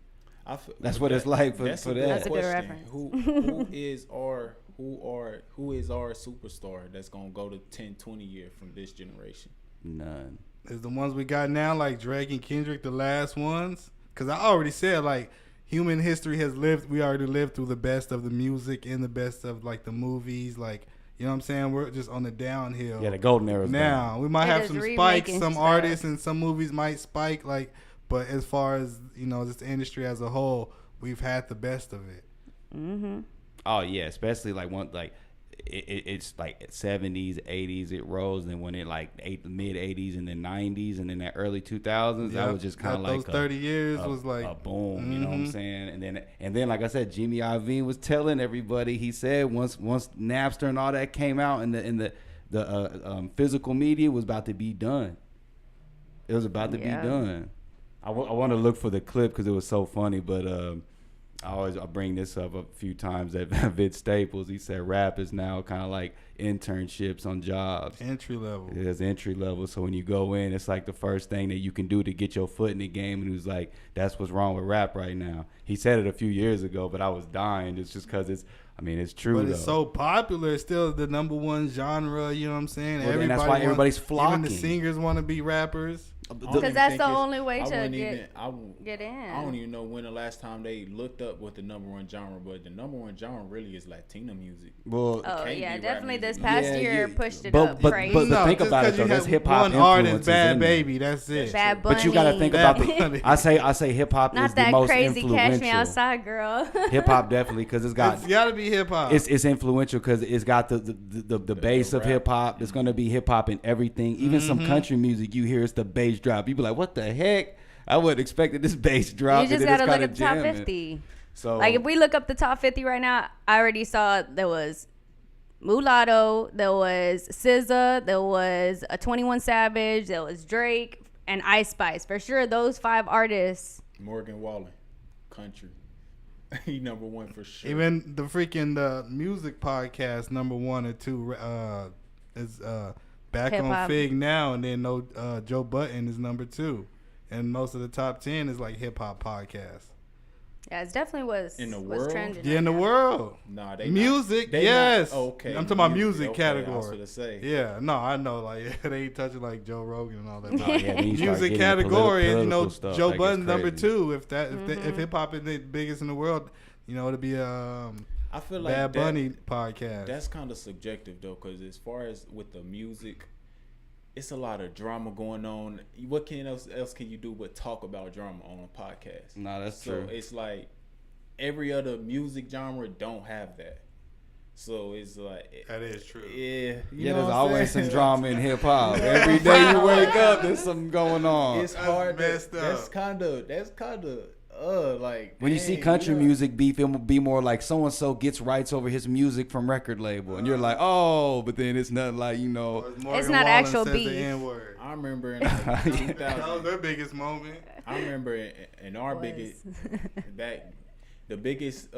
That's what it's like for That's a that. good That's a good question. reference. Who is our who is our superstar that's gonna go to 10, 20 years from this generation? None. Is the ones we got now like Drake and Kendrick the last ones? Because I already said like human history has lived. We already lived through the best of the music and the best of like the movies. Like you know what I'm saying? We're just on the downhill. Yeah, the golden era. Now we might They're have just some spikes. remaking Some stuff. artists and some movies might spike. Like, but as far as you know, this industry as a whole, we've had the best of it. Mm-hmm. Oh yeah, especially like it's like 70s, 80s it rose, and when it like mid 80s and then 90s and then that early 2000s, that was just kind of like those 30 years a, was like a boom. You know what I'm Mhm. saying? And then like I said, Jimmy Iovine was telling everybody. He said once Napster and all that came out and the physical media was about to be done. It was about to be done. I want to look for the clip because it was so funny, but I bring this up a few times that Vince Staples, he said rap is now kind of like internships on jobs. entry level. It is entry level. So when you go in, it's like the first thing that you can do to get your foot in the game. And he was like, that's what's wrong with rap right now. He said it a few years ago, but I was dying. It's just because it's true. But though. it's so popular. It's still the number one genre. You know what I'm saying? Well, and that's why everybody's flocking. Even the singers want to be rappers. Because that's the only way to get in. I don't even know when the last time they looked up what the number one genre, but the number one genre really is Latino music. Well, Oh can't yeah, be rap definitely music. this past Yeah, year yeah. pushed it But- up but- crazy. but think just about it, 'cause you though. There's have hip-hop one artist, influences Bad in there. Baby. That's it. Bad Bunny. but you got to think Bad about Bunny. the. I say hip hop Not is the that most crazy Cash Me influential. Outside, girl. Hip hop definitely because it's got It's got to be hip hop. it's influential because it's got the bass of rap. hip hop. It's gonna be hip hop in everything. Even some country music, you hear it's the bass drop. You be like, what the heck? I wouldn't expect this bass drop. You just and then it's gotta look kinda at the top jamming. 50. So Like if we look up the top 50 right now, I already saw there was Mulatto, there was SZA, there was a 21 Savage, there was Drake and Ice Spice. For sure, those 5 artists. Morgan Wallen, country. He number one for sure. Even the freaking the music podcast number 1 or 2 is back Hip-hop. on Fig now, and then Joe Budden is number 2, and most of the top 10 is like hip hop podcasts. Yeah, it definitely was In the was world? trending. Yeah, in the world. Nah, they Music, not, they yes. Not, okay, I'm talking about music okay, I was category. gonna say. Yeah, no, I know. Like they ain't touching like Joe Rogan and all that. Oh, yeah, then you start Music getting category, and you know political stuff, Joe that gets Budden's number crazy. 2. If hip hop is the biggest in the world, you know it'll be I feel like Bad Bunny podcast. That's kind of subjective though, because as far as with the music, it's a lot of drama going on. What else can you do but talk about drama on a podcast? No, that's So true. it's like every other music genre don't have that. So it's like That is true. yeah, you Yeah, know there's what I'm always saying? some drama in hip hop. Every day you wake up, there's something going on. It's hard. messed That's up. kind of like When you see dang, country know. music beef, it will be more like so and so gets rights over his music from record label, and you're like, oh, but then it's nothing like Morgan It's not Wallen actual says beef. The N-word. I remember in like That was 2000. their biggest moment. I remember in our Was. biggest back. The biggest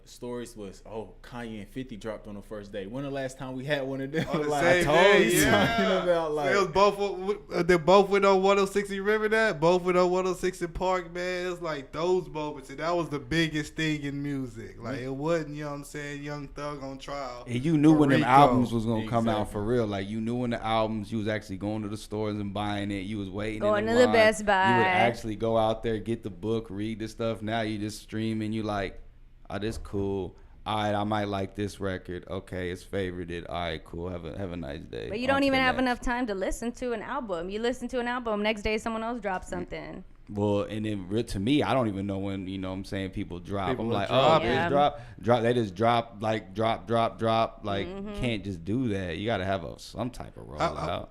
stories was Kanye and 50 dropped on the first day. When the last time we had one of them? On the Like, same I told day, you yeah. something about like They was both. They both went on 106. You remember that? Both went on 106 in Park, man. It was like those moments, and that was the biggest thing in music. Like it wasn't, you know what I'm saying, Young Thug on trial. And you knew for when them Rico. albums was gonna come out Exactly. for real. Like you knew when the albums, you was actually going to the stores and buying it. You was waiting. Going in to the line. Best You would Buy. actually go out there, get the book, read the stuff. Now you just stream and you like, oh, this cool. All right, I might like this record. Okay, it's favorited. All right, cool. Have a nice day. But you On don't to even the have next. enough time to listen to an album. You listen to an album, next day someone else drops something. Well, and then to me, I don't even know when, you know what I'm saying, people drop. People I'm will like, drop oh, it. they drop. They just drop, like, drop. Like, you can't just do that. You got to have some type of rollout.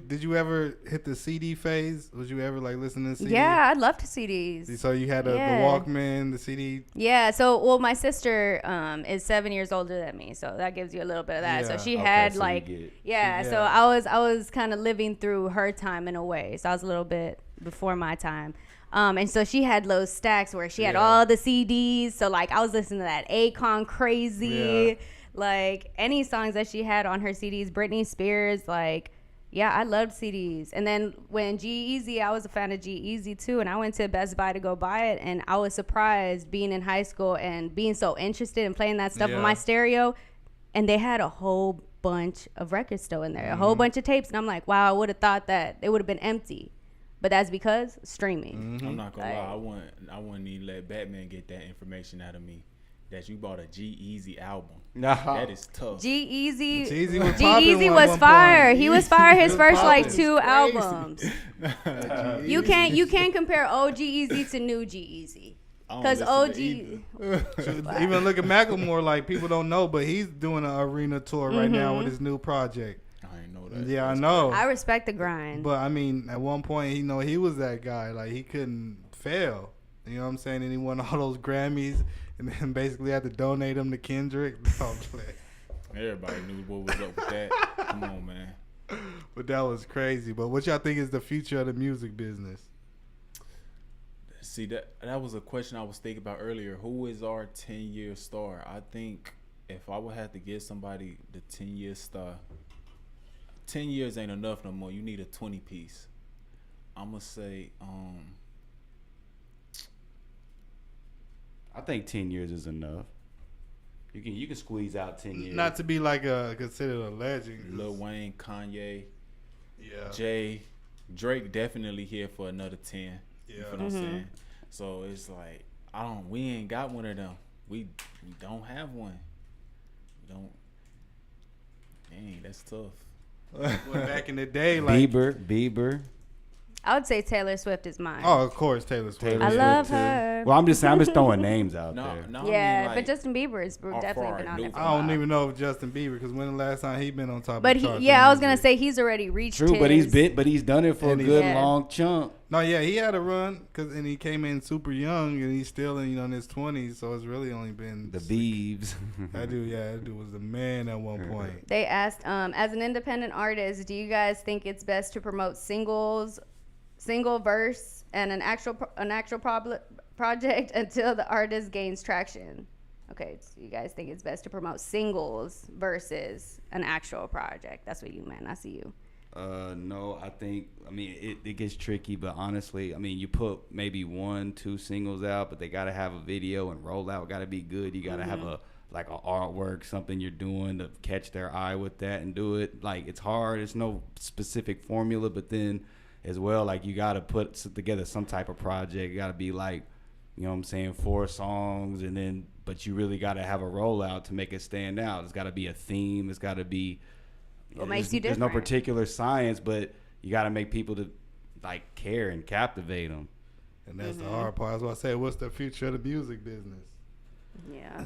Did you ever hit the CD phase? Was you ever like listening to CD? Yeah, I love CDs. So you had the Yeah. Walkman, the CD. Yeah, so my sister is 7 years older than me, so that gives you a little bit of that. Yeah. So she Okay, had so you like get- yeah, so Yeah. I was kind of living through her time in a way. So I was a little bit before my time. And so she had those stacks where she had Yeah. all the CDs. So like I was listening to that Akon Crazy, Yeah. like any songs that she had on her CDs, Britney Spears, like Yeah, I loved CDs. And then when G-Eazy, I was a fan of G-Eazy too, and I went to Best Buy to go buy it, and I was surprised being in high school and being so interested in playing that stuff on my stereo, and they had a whole bunch of records still in there, a whole bunch of tapes, and I'm like, wow, I would have thought that it would have been empty. But that's because streaming. I'm not gonna lie. I wouldn't even let Batman get that information out of me. That you bought a G-Eazy album. That is tough. G-Eazy G-Eazy was fire. He was fire his was first like popping. 2 albums. You can't compare old G-Eazy to new G-Eazy. I don't Because listen to OG, either. Even look at Macklemore, like people don't know, but he's doing an arena tour right now with his new project. I ain't know that. Yeah, I That's know. I respect the grind. But I mean, at one point, he was that guy. Like he couldn't fail. You know what I'm saying? And he won all those Grammys, and then basically had to donate them to Kendrick. Don't play. Everybody knew what was up with that. Come on, man. But that was crazy. But what y'all think is the future of the music business? See, that was a question I was thinking about earlier. Who is our 10-year star? I think if I would have to give somebody the 10-year star, 10 years ain't enough no more. You need a 20-piece. I'm gonna say, I think 10 years is enough. You can squeeze out 10 years. Not to be like considered a legend. Lil Wayne, Kanye, Yeah. Jay, Drake definitely here for another 10. You Yeah. know what I'm saying? So it's like we ain't got one of them. We don't have one. We don't. Dang, that's tough. But back in the day, like Bieber. I would say Taylor Swift is mine. oh, of course, Taylor Swift. Taylor I Swift love too. her. Well, I'm just throwing names out No, there. no. Yeah, I mean, like, but Justin Bieber is definitely far been on new. there for a I don't while. even know if Justin Bieber, because when the last time he been on top But of the charts? I was in gonna music? say he's already reached. True, but his, he's done it for And a he's- good Yeah. long chunk. No, yeah, he had a run, and he came in super young, and he's still in his 20s, so it's really only been The Beeves. That dude was the man at one point. They asked, as an independent artist, do you guys think it's best to promote single verse, and an actual project until the artist gains traction? Okay, so you guys think it's best to promote singles versus an actual project? That's what you meant. I see you. No, I mean, it gets tricky, but honestly, I mean, you put maybe 1-2 singles out, but they got to have a video and rollout got to be good. You got to have a artwork, something you're doing to catch their eye with that and do it. Like, it's hard. It's no specific formula, but then as well, like, you got to put together some type of project. You got to be like, you know what I'm saying, 4 songs, and then, but you really got to have a rollout to make it stand out. It's got to be a theme. It's got to be, What makes you there's no different? particular science, but you got to make people to like care and captivate them. And that's the hard part. That's why I say, what's the future of the music business? Yeah,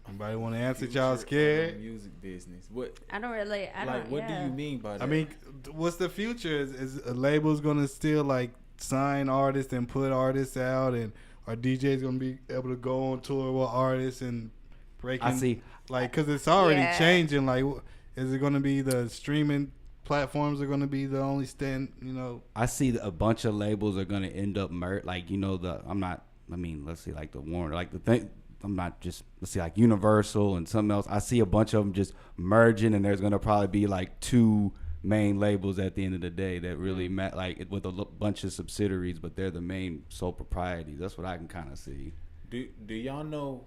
Anybody want to answer? future Y'all of the scared? music business. What? I don't really. I Like, don't. what do yeah. you mean by that? I mean, what's the future? Is a labels gonna still like sign artists and put artists out, and are DJs gonna be able to go on tour with artists and breaking? I see. Like, cause it's already Yeah. changing. Like, is it gonna be the streaming platforms are gonna be the only stand? You know, I see a bunch of labels are gonna end up like, you know, let's see, like the Warner, like the thing. Let's see, like Universal and something else. I see a bunch of them just merging, and there's gonna probably be like 2 main labels at the end of the day that really with a bunch of subsidiaries, but they're the main sole proprietors. That's what I can kind of see. do y'all know?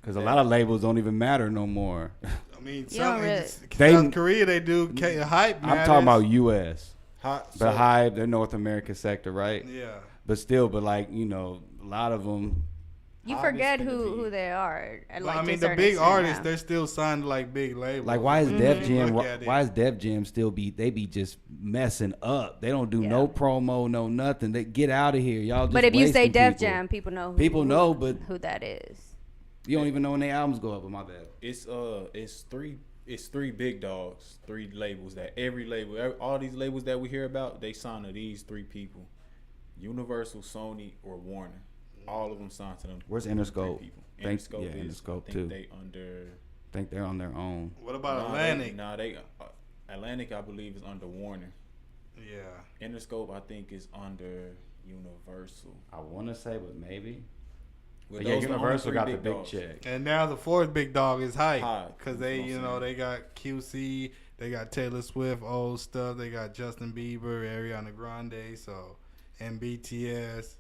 Because a lot of labels don't even matter no more. I mean, You don't really- South Korea they do hype. I'm talking about matters. U.S. Hot, But Hive, they're North America sector, right? Yeah. But still, like, you know, a lot of them. You Obviously forget gonna who be- they are. At, But like, I to a mean, the certain big extent artists, now. they're still signed to like big labels. Like, why is Def Jam? Look at it. Why is Def Jam still they be just messing up? They don't do no Yeah. promo, no nothing. They get out of here, y'all. Just But if you say wasting Def people. Jam, people know. People know, but who that is. you don't even know when their albums go up. But my bad. it's three big dogs, 3 labels that all these labels that we hear about, they sign to these 3 people: Universal, Sony, or Warner. All of them signed to them. Where's 3 Interscope? people. Yeah, is, Interscope I think too. They under. I think they're on their own. What about Nah, Atlantic? They Atlantic, I believe, is under Warner. Yeah. Interscope, I think, is under Universal. I want to say, but maybe. But But yeah, those are the only Universal 3 got the big dogs. check. And now the 4th big dog is Hype, Hype, because that's they, what I'm you know, saying. they got QC, They got Taylor Swift, old stuff. They got Justin Bieber, Ariana Grande, so and BTS.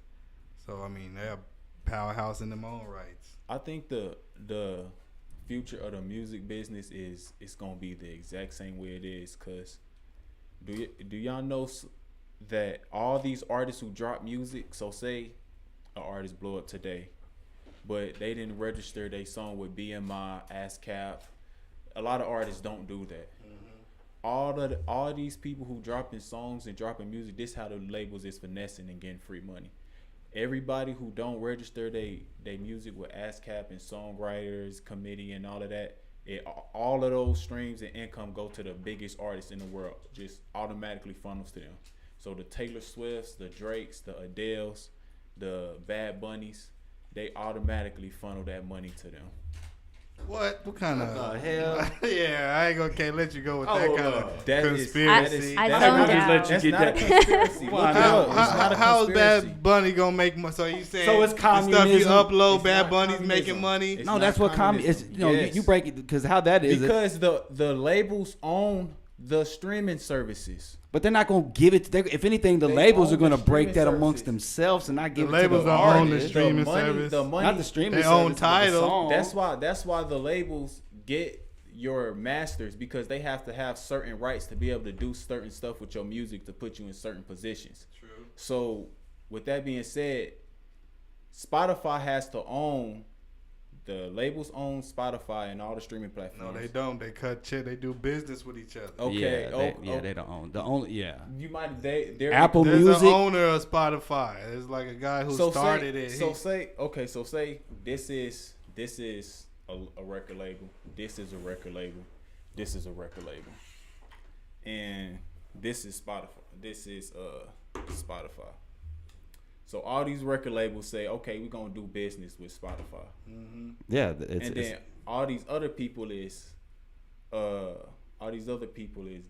So I mean, they're a powerhouse in their own rights. I think the future of the music business is it's gonna be the exact same way it is. Cause do y'all know that all these artists who drop music, so say an artist blow up today, but they didn't register their song with BMI, ASCAP. A lot of artists don't do that. All these people who dropping songs and dropping music, this how the labels is finessing and getting free money. Everybody who don't register they music with ASCAP and songwriters committee and all of that, all of those streams and income go to the biggest artists in the world. Just automatically funnels to them. So the Taylor Swifts, the Drakes, the Adeles, the Bad Bunnies, they automatically funnel that money to them. What kind of the hell? Yeah, I ain't can't let you go with that kind of That is- conspiracy. I that's zoned not- out. That's get not a that. conspiracy. Why Look it not? up. It's not a How is conspiracy. Bad Bunny gonna make money? So you saying So it's the stuff you communism? upload, It's Bad not Bunny's communism. making money? It's No, not that's what communism. you know. Yes. You break it because how that is. Because the labels own the streaming services. But they're not gonna give it. If anything, the They labels own are gonna the break streaming that amongst services. themselves and not give The it to labels the don't own the artist. streaming the money, service. The money, Not the streaming They service. own but the Tidal. song. That's why the labels get your masters, because they have to have certain rights to be able to do certain stuff with your music to put you in certain positions. True. So with that being said, Spotify has to own, the labels own Spotify and all the streaming No, platforms. they don't. They cut check. They do business with each other. Okay. They don't own the only. Yeah, You might they're Apple There's Music. an owner of Spotify. There's like a guy who started it. So say this is a record label. This is a record label. This is a record label. And this is Spotify. This is Spotify. So all these record labels say, okay, we're gonna do business with Spotify. yeah. And then all these other people is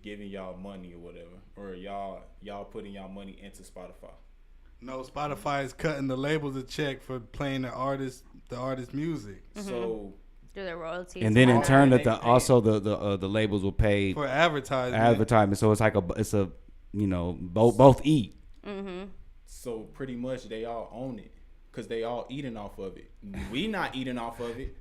giving y'all money or whatever. Or y'all putting y'all money into Spotify. No, Spotify is cutting the labels a check for playing the artist music So Do the royalties. And then in Oh, turn, they that the pay. also the labels will pay for advertising. advertisement. So it's like a you know both eat. So pretty much they all own it, cause they all eating off of it. We not eating off of it.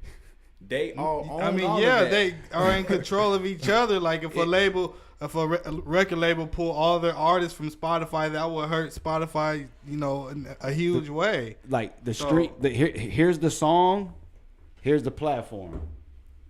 They all own. I mean, all yeah, of that. they are in control of each other. Like if a record label pull all their artists from Spotify, that would hurt Spotify, you know, in a huge way. Like the So- street. Here's the song. Here's the platform.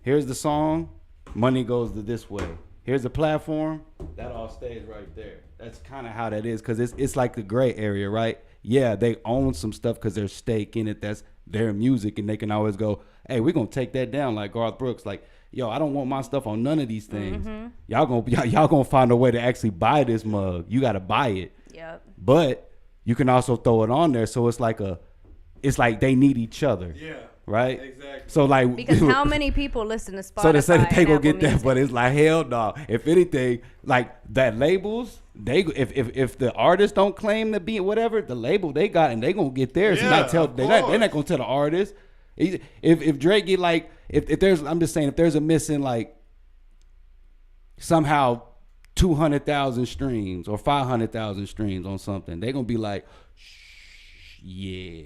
Here's the song. Money goes to this way. Here's the platform. That all stays right there. That's kind of how that is, because it's like the gray area, right? Yeah, they own some stuff because there's stake in it. That's their music, and they can always go, "Hey, we're gonna take that down." Like Garth Brooks, like, "Yo, I don't want my stuff on none of these things. Y'all gonna find a way to actually buy this mug. You gotta buy it, Yep. but you can also throw it on there. So it's like they need each other, Yeah, right? exactly. So like, Because how many people listen to Spotify? so they say that they and gonna Apple get that, Music? but it's like hell no. If anything, like that labels, if the artist don't claim to be whatever, the label they got and they gonna get theirs. Yeah, Not tell of they're not course. gonna tell the artist. If Drake get like if there's I'm just saying if there's a missing like somehow 200,000 streams or 500,000 streams on something, they gonna be like, yeah.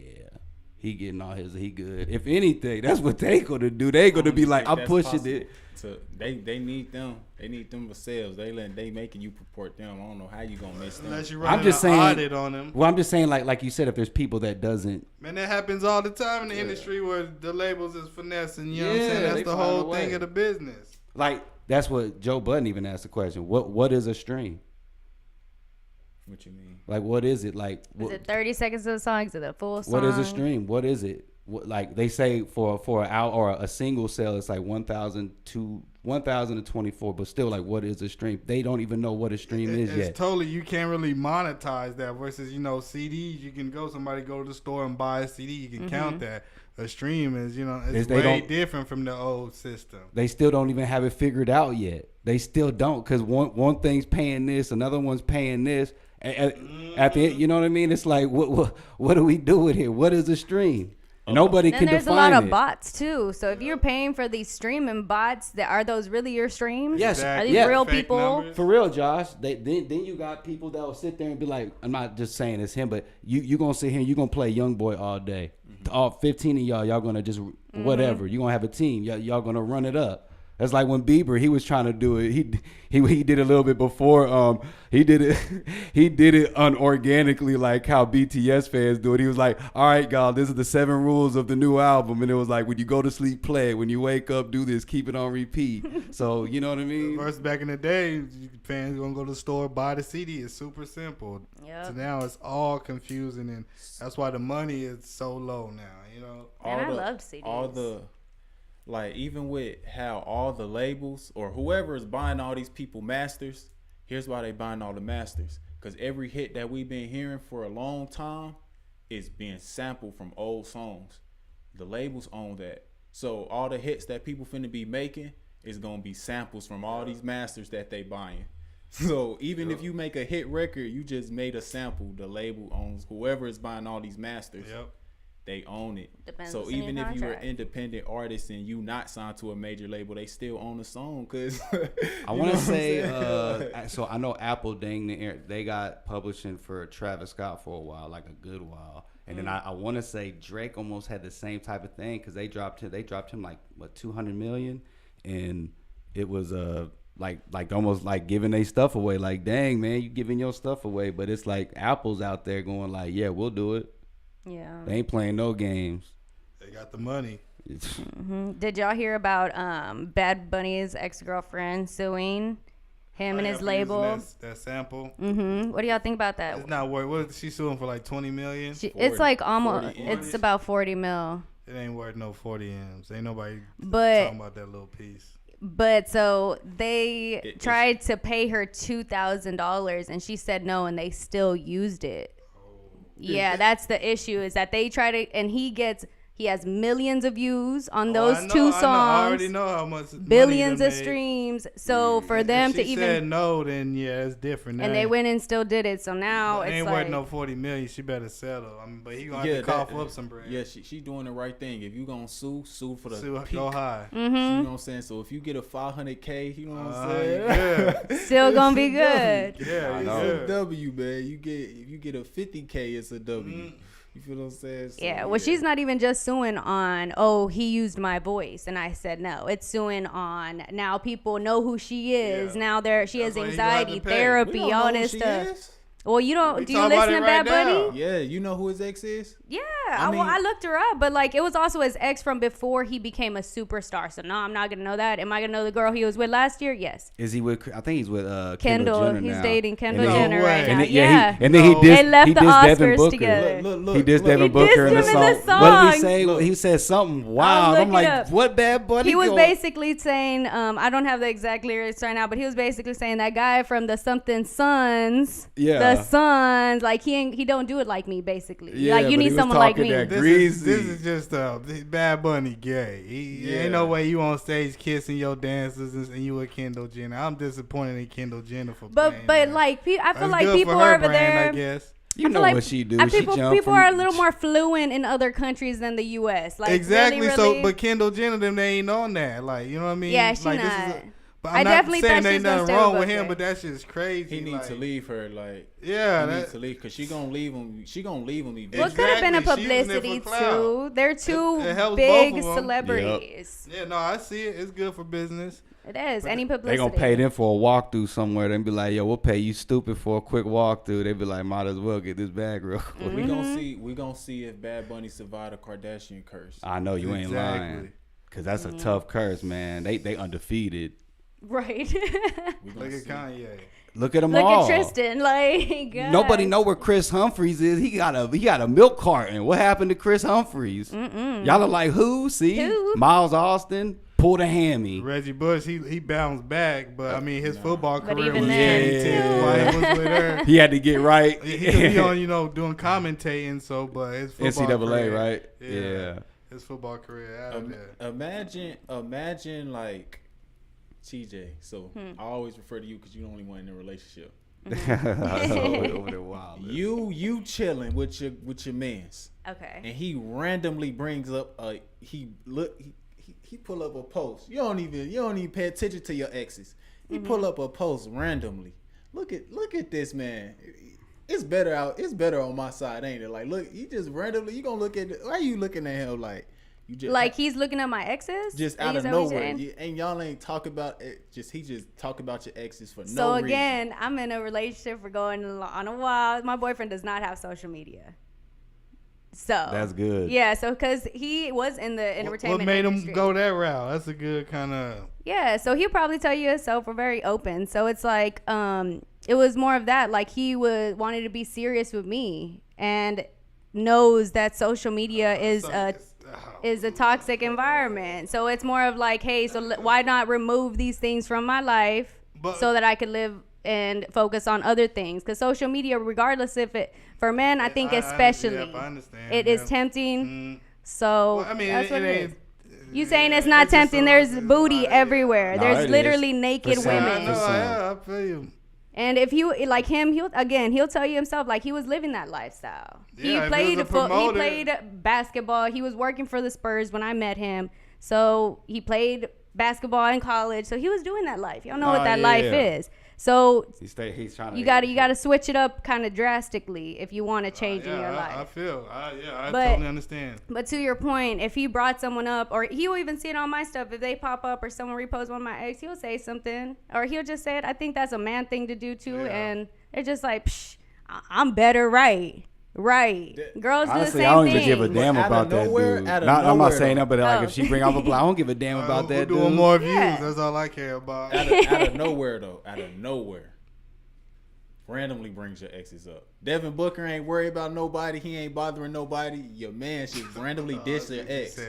He getting all his, he good. If anything, that's what they gonna do. They gonna be like, I'm That's pushing possible. it. So they need them. They need them themselves. They making you purport them. I don't know how you gonna miss them. Unless you I'm run just an saying- audit on them. Well, I'm just saying, like you said, if there's people that doesn't, Man, that happens all the time in the industry where the labels is finessing. You know what I'm Yeah, saying? they That's the find a whole thing way. of the business. like that's what Joe Budden even asked the question. What is a stream? What you mean? Like what is it? Like Is it 30 seconds of the song? Is it a full song? what is a stream? What is it? Like they say for an hour or a single sale, it's like 1,000 to 1,024. But still, like what is a stream? They don't even know what a stream is It's yet. totally, you can't really monetize that versus, you know, CDs. You can somebody go to the store and buy a CD. You can count that. A stream is, you know, it's They way don't- different from the old system. They still don't even have it figured out yet. They still don't, because one thing's paying this, another one's paying this. At the end, you know what I mean? It's like what do we do with here? What is a stream? Nobody Then can there's a define lot of it. bots too. So if you're paying for these streaming bots, are those really your streams? Yes, Are these yeah. real Fake people? numbers. For real, Josh. Then you got people that will sit there and be like, I'm not just saying it's him, but you gonna sit here and you gonna play young boy all day. All 15 of y'all gonna just whatever. You gonna have a team. Y'all gonna run it up. That's like when Bieber, he was trying to do it. He did a little bit before. He did it. He did it unorganically, like how BTS fans do it. He was like, "All right, y'all, this is the 7 rules of the new album," and it was like, when you go to sleep, play it. When you wake up, do this. Keep it on repeat. So you know what I mean? First, back in the day, fans gonna go to the store, buy the CD. It's super simple. Yep. So now it's all confusing, and that's why the money is so low now. You know. And I loved CDs. All the, like, even with how all the labels or whoever is buying all these people masters, here's why they buying all the masters. Because every hit that we've been hearing for a long time is being sampled from old songs. The labels own that. So all the hits that people finna be making is gonna be samples from all these masters that they buying. So even if you make a hit record, you just made a sample. The label owns whoever is buying all these masters. Yep. They own it. Depends So what's in your even if you're an contract. independent artist and you not signed to a major label, they still own the song. Cause I want to say, so I know Apple they got publishing for Travis Scott for a while, like a good while, and then I want to say Drake almost had the same type of thing because they dropped him like what 200 million, and it was like almost like giving their stuff away. Like, dang man, you giving your stuff away, but it's like Apple's out there going like, yeah, we'll do it. Yeah. They ain't playing no games. They got the money. Did y'all hear about Bad Bunny's ex-girlfriend suing him and Oh, yeah, his for label? using that sample. What do y'all think about that? It's not worth. What is she suing for? Like 20 million. It's like almost. 40 It's about 40 mil. It ain't worth no 40 M's. Ain't nobody But- talking about that little piece. But so they It's- tried to pay her $2,000 and she said no, and they still used it. Yeah, that's the issue. Is that they try to, and he has millions of views on those I know, two I know. songs. I already know how much money Billions they of made. streams. So for If them she to even, said no, then yeah, it's different. and they went and still did it. So now It it's ain't like, worth no 40 million. She better settle. I mean, but he gonna have to cough up some bread. Yeah, she doing the right thing. If you gonna sue for the See, peak. go high. You know what I'm saying? So if you get a 500K, you know what I'm saying? Yeah, still gonna be good. yeah, I It's know. a W, man. If you get a 50K, it's a W. You feel what I'm saying? So, Yeah, well, she's not even just suing on, oh, he used my voice, and I said no. It's suing on now people know who she is. Yeah. Now she has That's why you gonna have anxiety, to pay. We therapy, don't all know who this she stuff. is. Well, you don't. We Do you talk about listen it to right Bad now. Bunny? Yeah, you know who his ex is? Yeah, I mean- I looked her up, but like it was also his ex from before he became a superstar. So no, I'm not gonna know that. Am I gonna know the girl he was with last year? Yes. Is he with? I think he's with Kendall. Jenner He's now. dating Kendall And then- Jenner No right way. now. And then, Yeah. and then No. he dissed, They left he the dissed Devin Oscars Booker. together. He dissed Devin He Booker in the dissed him in the song. What did he song. say? He said something wild. look I'm it like, up. what Bad Bunny? He was going- basically saying, I don't have the exact lyrics right now, but he was basically saying that guy from the something Sons, Yeah. the Sons, like he don't do it like me, basically. Yeah, like but you he need was someone like talking me. that This Greasy. is just Bad Bunny gay. Yeah. Ain't no way you on stage kissing your dancers and you with Kendall Jenner. I'm disappointed in Kendall Jenner for But playing but that. like I feel That's like good people for her over brand, there. I guess. You I know feel like what she do? She People jump from- are a little more fluent in other countries than the U.S. Like Exactly. Really, So, really, but Kendall Jenner, them they ain't on that. Like, you know what I mean? Yeah, she like, not. But I I'm not definitely saying thought there she ain't was gonna nothing stay wrong with with him, Booker. but that's just crazy. He needs like, to leave her. Like, Yeah, he needs that, to leave because she gonna leave him. She gonna leave him eventually. well, it could have been a Exactly. She using it for publicity clout. too. They're two it helps big both of 'em. celebrities. yeah, no, I see it. It's good for business. It is any They publicity. gonna pay them for a walkthrough somewhere. They be like, yo, we'll pay you stupid for a quick walkthrough. They be like, might as well get this bag real quick. We gonna see. We gonna see if Bad Bunny survived the Kardashian curse. I know you ain't lying. Exactly. Cause that's a tough curse, man. They undefeated. Right. We gonna Look at see. Kanye. Look at them Look all. at Tristan. Like God. Nobody know where Chris Humphries is. He got a milk carton. What happened to Chris Humphries? Y'all are like, who? See, Who? Miles Austin pulled a hammy. Reggie Bush, he bounced back, but I mean his football But career even was then, tainted while he was with her. He had to get right. He could be on, doing commentating. So, but his football NCAA, career, right? Yeah, Yeah. his football career out of there. Imagine like TJ. So I always refer to you because you're the only one in a relationship. Over there wild. You chilling with your mans. Okay. and he randomly brings up he pull up a post. You don't even pay attention to your exes. He pull up a post randomly. Look at this man. It's better on my side, ain't it? Like, look, he just randomly. You gonna look at why are you looking at him like you just Like he's looking at my exes? just Like, out is of that what you're nowhere. saying? And y'all ain't talk about it. He just talk about your exes for So no reason. again, I'm in a relationship for going on a while. My boyfriend does not have social media. So That's good. Yeah, so because he was in the entertainment What made industry. him go that route? That's a good kind of. Yeah, so he'll probably tell you himself. We're very open. So it's like, it was more of that. Like he wanted to be serious with me and knows that social media is a toxic environment. So it's more of like, hey, so why not remove these things from my life so that I could live and focus on other things? Because social media, regardless if it for men, I think especially, I understand. it is tempting. So Well, I mean, that's what it is. ain't. You saying it's not tempting? There's booty everywhere. No, There's it literally is. naked For some- women. for some. Yeah, I feel you. And if you like him, he'll tell you himself like he was living that lifestyle. Yeah, He if he played was a promoter- played basketball. He was working for the Spurs when I met him. So he played basketball in college. So he was doing that life. You don't know what that life is. So He's trying to. you gotta switch it up kind of drastically if you want to change in your life. I feel. I But- totally understand. But to your point, if he brought someone up, or he'll even see it on my stuff, if they pop up or someone reposts one of my ex, he'll say something, or he'll just say it. I think that's a man thing to do too, and they're just like, Psh, I'm better, right? Girls Honestly, do the I don't same even give a thing. damn Out of about that nowhere- dude. out of I'm not nowhere, saying though. that, but like Oh. if she bring up a black, I don't give a damn about that Doing dude. more views. Yeah. That's all I care about. Out of nowhere though, out of nowhere, randomly brings your exes up. Devin Booker ain't worried about nobody. He ain't bothering nobody. Your man should randomly diss your ex.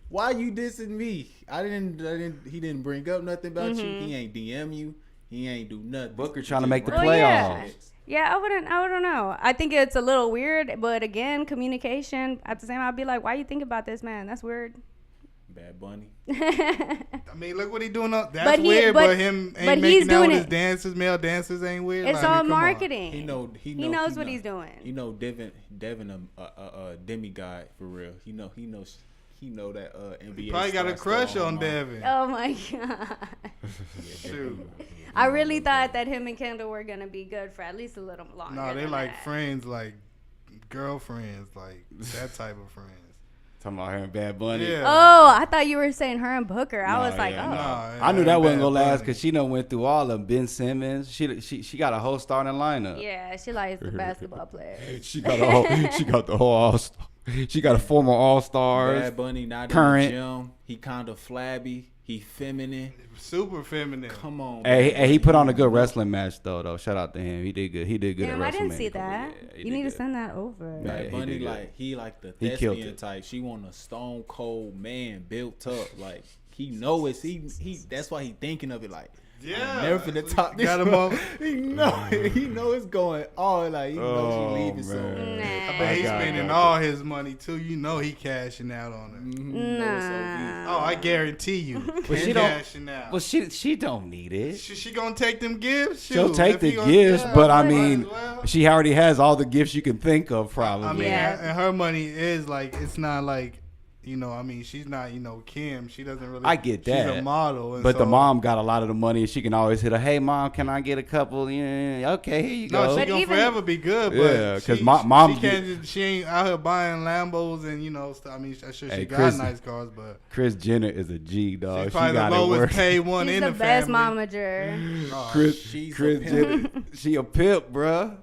Why you dissing me? He didn't bring up nothing about you. He ain't DM you. He ain't do nothing. Booker trying to make the Well, playoffs. Yeah, I don't know. I think it's a little weird, but again, communication. At the same time, I'd be like, why you think about this, man? That's weird. Bad Bunny. I mean, look what he doing. That's But he- weird, but- but him but ain't he's making out doing with his it. dancers, male dancers ain't weird. It's Like, I all mean, come on. marketing. He knows what he's doing. You know, Devin a demigod for real. He know that NBA. He probably got a star crush still on him. Devin. Oh my god. Shoot. I really thought that him and Kendall were gonna be good for at least a little longer. No, they than like that. friends, like girlfriends, like that type of friends. Talking about her and Bad Bunny. Yeah. Oh, I thought you were saying her and Booker. I was like, yeah, oh. no. Nah, I knew that wasn't gonna Bad last Bunny. because she done went through all of them. Ben Simmons. She got a whole starting lineup. Yeah, she likes the basketball players. She got a whole. She got the whole all. She got a former All Stars. Bad Bunny not Current. in the gym. He kind of flabby. He feminine. Super feminine. Come on. Hey, he put on a good wrestling match though. Shout out to him. He did good. He did good Damn, at I didn't WrestleMania. see that. Yeah, he You did need to good. send that over. Yeah, Bad he Bunny did good. like the He killed thespian it. type. She want a stone cold man built up. Like he know it's he that's why he thinking of it like Yeah. never finna talk Got this him much. on. he know it's going all like he know Oh, she leaving soon. man. Nah. I bet he's got it, spending got all his money too. You know he cashing out on her. Nah. Oh, I guarantee you. But He she don't- cashing out. Well, she don't need it. She gonna take them gifts? She'll Shoot, take if the he gonna- gifts, yeah, but I might mean, as well. she already has all the gifts you can think of. Probably. I mean, Yeah. and her money is like, it's not like, you know, I mean, she's not, you know, Kim. She doesn't really. I get She's a that. model. And But the so- mom got a lot of the money, and she can always hit her. Hey, mom, can I get a couple? Yeah, okay, here you No, go. she But gonna even- forever be good. But Yeah, 'cause she- mom she can't. She ain't out here buying Lambos and you know stuff. I mean, I'm sure she Hey, got Chris- nice cars, but Chris Jenner is a G dog. she's She probably the got it lowest worse. paid one She's in the the best family. momager. Oh, Chris She's a Jenner, pimp. she a pimp, bruh.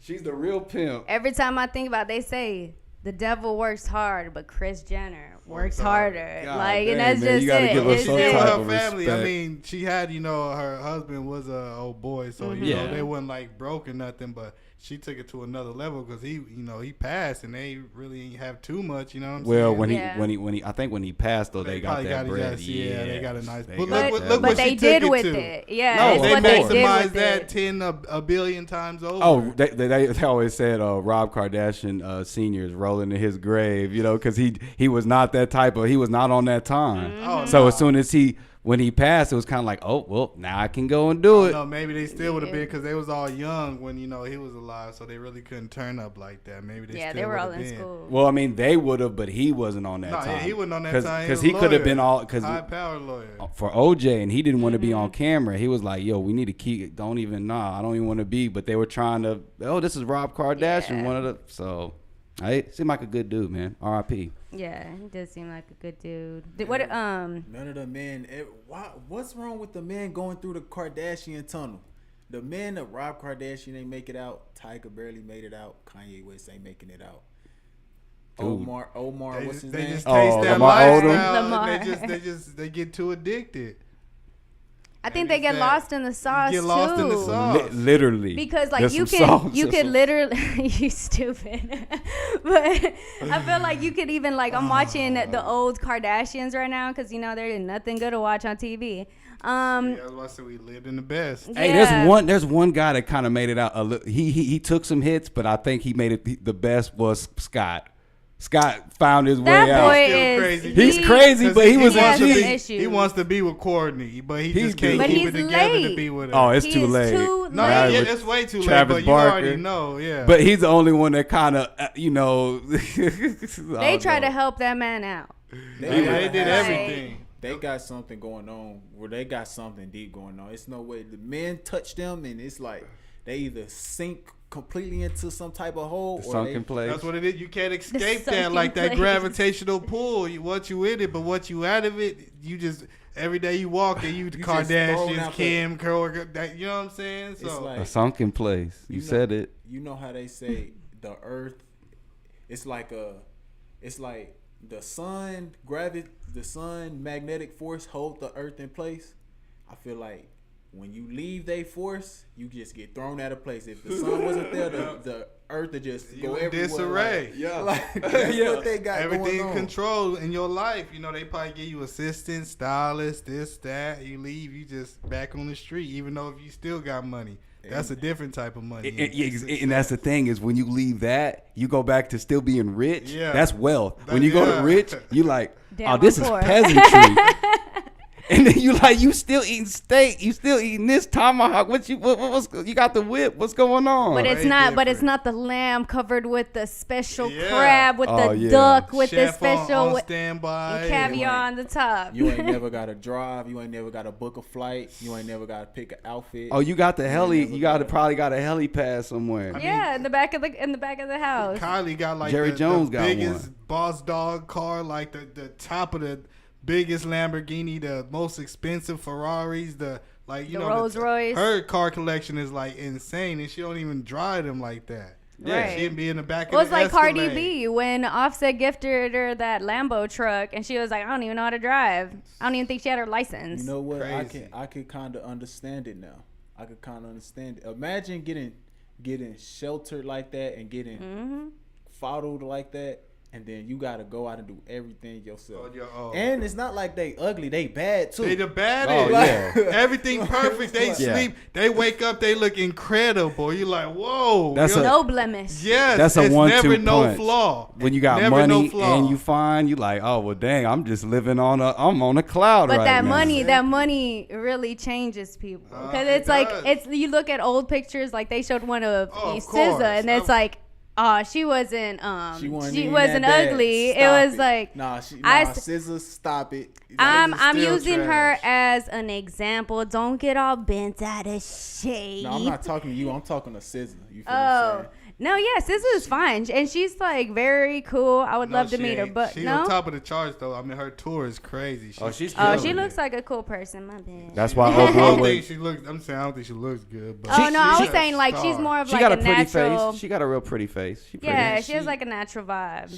She's the real pimp. Every time I think about it, they say the devil works hard, but Kris Jenner works hard. harder. God Like, dang, and that's man, just you gotta it. give her It's She some did it. with type her of family. I respect. mean, she had, you know, her husband was a old boy, so you Yeah. know they wasn't like broke or nothing. But she took it to another level because he, you know, he passed and they really ain't have too much. You know what I'm Well, saying? when Yeah. I think when he passed though, they got probably that got it, bread. yes, yeah, they got a nice- they but got look that. what But she they took did it with to. it. Yeah, No, it's They what they did maximized with that it. 10 a billion times over. Oh, they always said Rob Kardashian Sr. is rolling in his grave, you know, because he was not that type of, he was not on that time. Oh, So nah. as soon as he when he passed, it was kind of like, oh well, now I can go and do it. No, maybe they still would have been because they was all young when he was alive, so they really couldn't turn up like that. Maybe they Yeah, still they were all would've in been. school. Well, I mean, they would have, but he wasn't on that No, time. yeah, he wasn't on that time. Because was he a could have lawyer. been all because high power lawyer. for OJ, and he didn't want to be on Mm-hmm. camera. He was like, "Yo, we need to keep. Don't even I don't even want to be." But they were trying to. Oh, this is Rob Kardashian, Yeah. one of the. So, I seemed like a good dude, man. R.I.P. Yeah, he does seem like a good dude. What? None of the men. What's wrong with the men going through the Kardashian tunnel? The men that Rob Kardashian ain't make it out. Tiger barely made it out. Kanye West ain't making it out. Dude. Omar, They what's just, his they name? just Oh, taste that Lamar Odom? lifestyle. Lamar. And they get too addicted. I think And they it's get that- lost in the sauce get lost in the too. sauce. Literally, Because like There's you some can songs you that's could some- literally you stupid. But I feel like you could even like I'm watching the old Kardashians right now because there's nothing good to watch on TV. Yeah, I was about to say we lived in the best. Hey, Yeah. there's one guy that kind of made it out. He took some hits, but I think he made it the best was Scott. Scott found his That way out. boy Still is crazy. He's crazy, 'Cause but he was has a some G. issues. He wants to be with Courtney, but he He's just can't good. But keep he's it together late. to be with her. Oh, it's He too is late. too no, late. yeah, with it's way too late. Travis But Barker. you already know, yeah. But he's the only one that kind of, They try to help that man out. they did Right. everything. They got something going on where they got something deep going on. It's no way the men touch them, and it's like they either sink completely into some type of hole or sunken they, place. That's what it is. You can't escape that sunken like that place. gravitational pull. Once you in it, but once you out of it, you just every day you walk and you just thrown Kardashians, out Kim, Kerr, that you know what I'm saying? So It's like A sunken place. You know- said it. You know how they say the earth, it's like the sun magnetic force hold the earth in place. I feel like when you leave they force, you just get thrown out of place. If the sun wasn't there, the earth would just You go in everywhere. disarray. Like, Yeah. like, that's Yeah. what they got everything going on. controlled in your life. They probably give you assistants, stylists, this, that. You leave, you just back on the street, even though if you still got money. That's a different type of money. And that's the thing is when you leave that, you go back to still being rich. Yeah. That's wealth. When you go Yeah. to rich, you like, Damn, oh, this I'm is poor. peasantry. And then you still eating steak. You still eating this tomahawk. What's you got the whip? What's going on? But it's Way not. But it's different. not the lamb covered with the special Yeah. crab with Oh, the yeah. duck with the Chef special on with standby. caviar on the top. You ain't never got to drive. You ain't never got to book a flight. You ain't never got to pick an outfit. Oh, you got the heli. never You got it. probably got a helipad somewhere. Yeah, in the back of the house. Kylie got like Jerry the Jones got biggest one. boss dog car, like the top of the biggest Lamborghini, the most expensive Ferraris, the Rolls Royce. Her car collection is like insane, and she don't even drive them like that. Right. She'd be in the back It was of the like Cardi Escalade. B when Offset gifted her that Lambo truck, and she was like, "I don't even know how to drive. I don't even think she had her license." You know what? Crazy. I could kind of understand it now. I could kind of understand it. Imagine getting sheltered like that and getting followed like that, and then you got to go out and do everything yourself. On your own. And it's not like they ugly; they bad too. They the baddest. Oh, yeah. Everything perfect. They Yeah. sleep. They wake up. They look incredible. You're like, whoa. That's You're- No blemish. Yes, That's a it's 1-2 never no punch. flaw. When you got Never no money flaw. and you fine, you like, oh well, dang, I'm just living I'm on a cloud But right that now. that money really changes people because It it's like does. you look at old pictures, like they showed one of Oh, of SZA, course. and it's like, oh, she wasn't She wasn't, she even wasn't that bad. ugly. It Stop was like I I- scissor, stop it. I'm still using her trash. as an example. Don't get all bent out of shape. No, I'm not talking to you. I'm talking to SZA. You feel what Oh I'm saying? no, yeah, SZA is fine, and she's like very cool. I would No, love to she meet her, ain't. but she no. on top of the charts though. I mean, her tour is crazy. Oh, she's Oh, killing she it. looks like a cool person. My bad. That's why I old boy don't was. think she looks. I'm saying I don't think she looks good. But Oh no, I was a saying like she's star. more of She like got a a pretty natural. face. She got a real pretty face. She pretty. Yeah, she She- has like a natural vibe.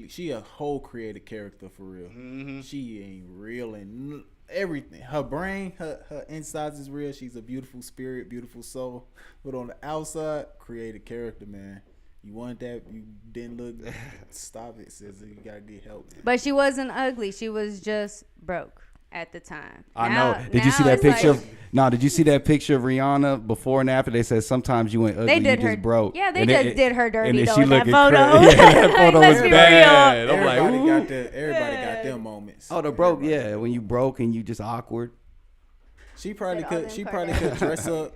She a whole creative character for real. Mm-hmm. She ain't real and everything. Her brain, her insides is real. She's a beautiful spirit, beautiful soul. But on the outside, creative character, man. You want that? You didn't look. Stop it, SZA. You gotta get help. Man. But she wasn't ugly. She was just broke at the time. I Now- know. Did you see now that it's picture? like- No, did you see that picture of Rihanna before and after? They said sometimes you ain't ugly, They did you her. just broke. Yeah, they And just it- did her dirty and then though she in that looking photo. crazy. Yeah, that photo Let's was be bad. I'm like, Everybody ooh. got their moments. friends. Oh, the broke, Everybody- yeah. When you broke and you just awkward. She probably All could. them She probably could Kardashians. dress up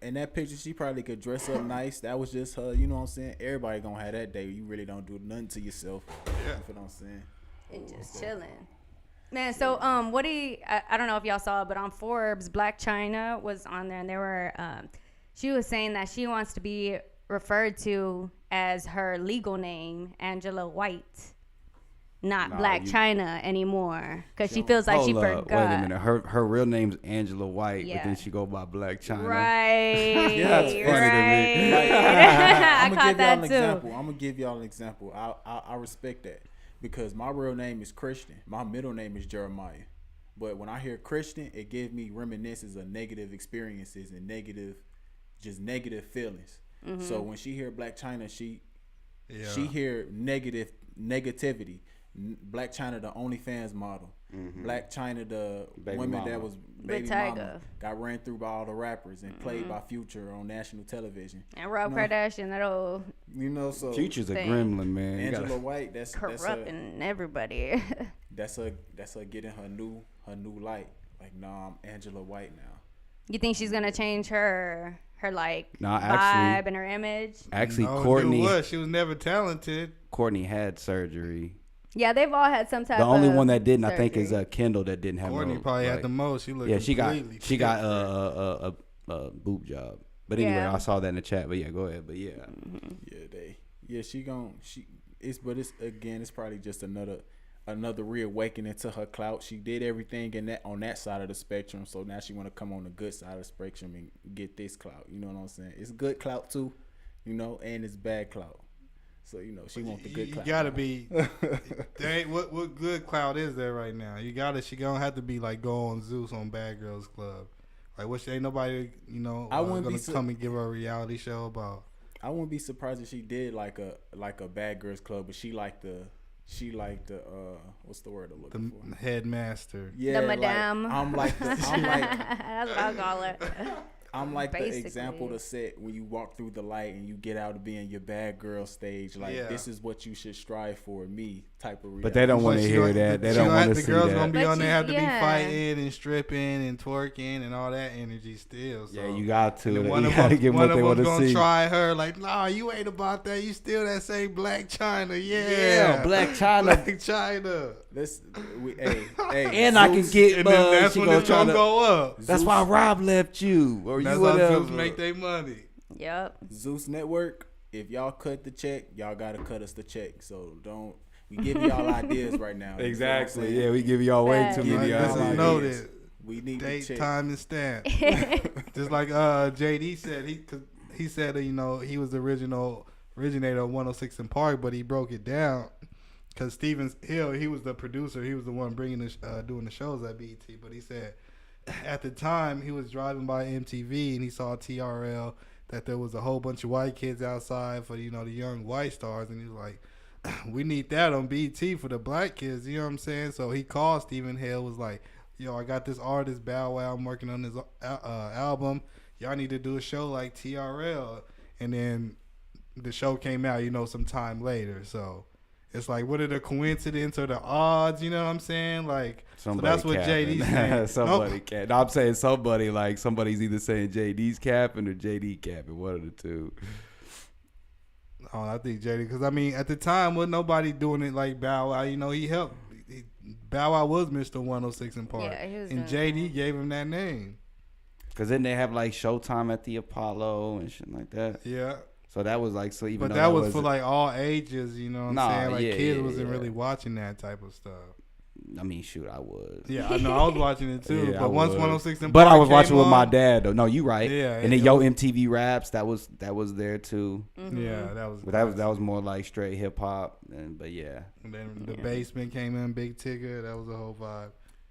in that picture. She probably could dress up nice. That was just her. You know what I'm saying? Everybody gonna have that day. You really don't do nothing to yourself. Yeah. You know what I'm saying? And just chilling. Man, so what do you? I don't know if y'all saw it, but on Forbes, Black China was on there, and they were. She was saying that she wants to be referred to as her legal name, Angela White, not Nah, Black you- China anymore, because she feels like she Hold up, forgot. wait a minute. Her real name's Angela White, Yeah. but then she go by Black China. Right. That's funny to me. right. I I'm caught gonna give y'all that an too. example. I'm gonna give y'all an example. I respect that because my real name is Christian. My middle name is Jeremiah. But when I hear Christian, it gives me reminiscences of negative experiences and negative feelings. So when she hear Black China, she hear negativity. Black China, the OnlyFans model. Black China, the Baby women mama. that was With baby Tyga. mama, got ran through by all the rappers and played by Future on national television. And Rob Kardashian, that old You know, so Future's a Thing. gremlin, man. You Angela gotta- White, that's corrupting everybody. that's her getting her new light. Like, nah, I'm Angela White now. You think she's gonna change her like Nah, vibe actually- and her image? Actually, No, Courtney do what? She was never talented. Courtney had surgery. Yeah, they've all had some type. The only of one that didn't, I think, is surgery. Kendall that didn't have. Courtney no, probably like- had the most. She looked Yeah, she got completely a boob job. But anyway, Yeah. I saw that in the chat. But yeah, go ahead. But yeah, It's probably just another reawakening to her clout. She did everything on that side of the spectrum, so now she want to come on the good side of the spectrum and get this clout. You know what I'm saying? It's good clout too, you know, and it's bad clout. So you know she want the good You clout. gotta be. What good cloud is there right now? She gonna have to be like go on Zeus on Bad Girls Club. Like, which ain't nobody, I wouldn't gonna be come and give her a reality show about. I wouldn't be surprised if she did like a Bad Girls Club, but she liked the what's the word I'm The looking for? headmaster. Yeah, The like, madame. I'm like That's what I'll call her. I'm like the Basically. example to set when you walk through the light and you get out of being your bad girl stage. Like, Yeah. this is what you should strive for, me type of reality. but they don't want to But she hear gonna- that. They she don't gonna want have- to the see girls that. gonna be But on there, have to yeah. be fighting and stripping and twerking and all that energy still. So. Yeah, you got to. And You one of gotta them, give them one what of they want them to gonna see. try her like, nah, you ain't about that. You still that same Black China, yeah. Yeah, Black China. Black China. Hey, And I can get And then buzz. that's She when gonna it's try gonna to. go up. That's why Rob left you, or That's you how whatever. Zeus make their money. Yep. Zeus Network. If y'all cut the check, y'all gotta cut us the check. So don't. We give y'all ideas right now. You feel what I'm Exactly. saying? Yeah, we give y'all way Facts. too Give many y'all This is ideas. ideas. noted. We need the Date, check. time, and stamp. Just like JD said, he said he was the originator of 106 in Park, but he broke it down because Steven Hill, he was the producer, he was the one bringing doing the shows at BET. But he said at the time he was driving by MTV and he saw TRL that there was a whole bunch of white kids outside for the young white stars, and he was like, we need that on BET for the black kids. You know what I'm saying? So he called Steven Hill, was like, yo, I got this artist Bow Wow. I'm working on this album. Y'all need to do a show like TRL. And then the show came out, some time later. So it's like, what are the coincidence or the odds? You know what I'm saying? Like, so that's what capping. JD's saying. Somebody Nope. cap. No, I'm saying somebody, like somebody's either saying JD's capping or JD capping. One of the two. Oh, I think JD, because at the time, wasn't nobody doing it like Bow Wow. He helped. Bow Wow was Mr. 106 in Park. Yeah, he was and doing JD gave him that name. Because then they have like Showtime at the Apollo and shit like that. Yeah. So that was like, so even But though that was for like all ages, you know what I'm Nah, saying? Like yeah, kids yeah, wasn't yeah. really watching that type of stuff. I mean, shoot, I was. Yeah, I know. I was watching it too. Yeah, I but once was. 106 in But Park I was watching came with my on, dad though. No, you right. Yeah, And then it Yo was- MTV Raps, that was there too. Yeah, that was. But that was more like straight hip hop. But yeah. And then the basement came in, Big Tigger. That was a whole vibe.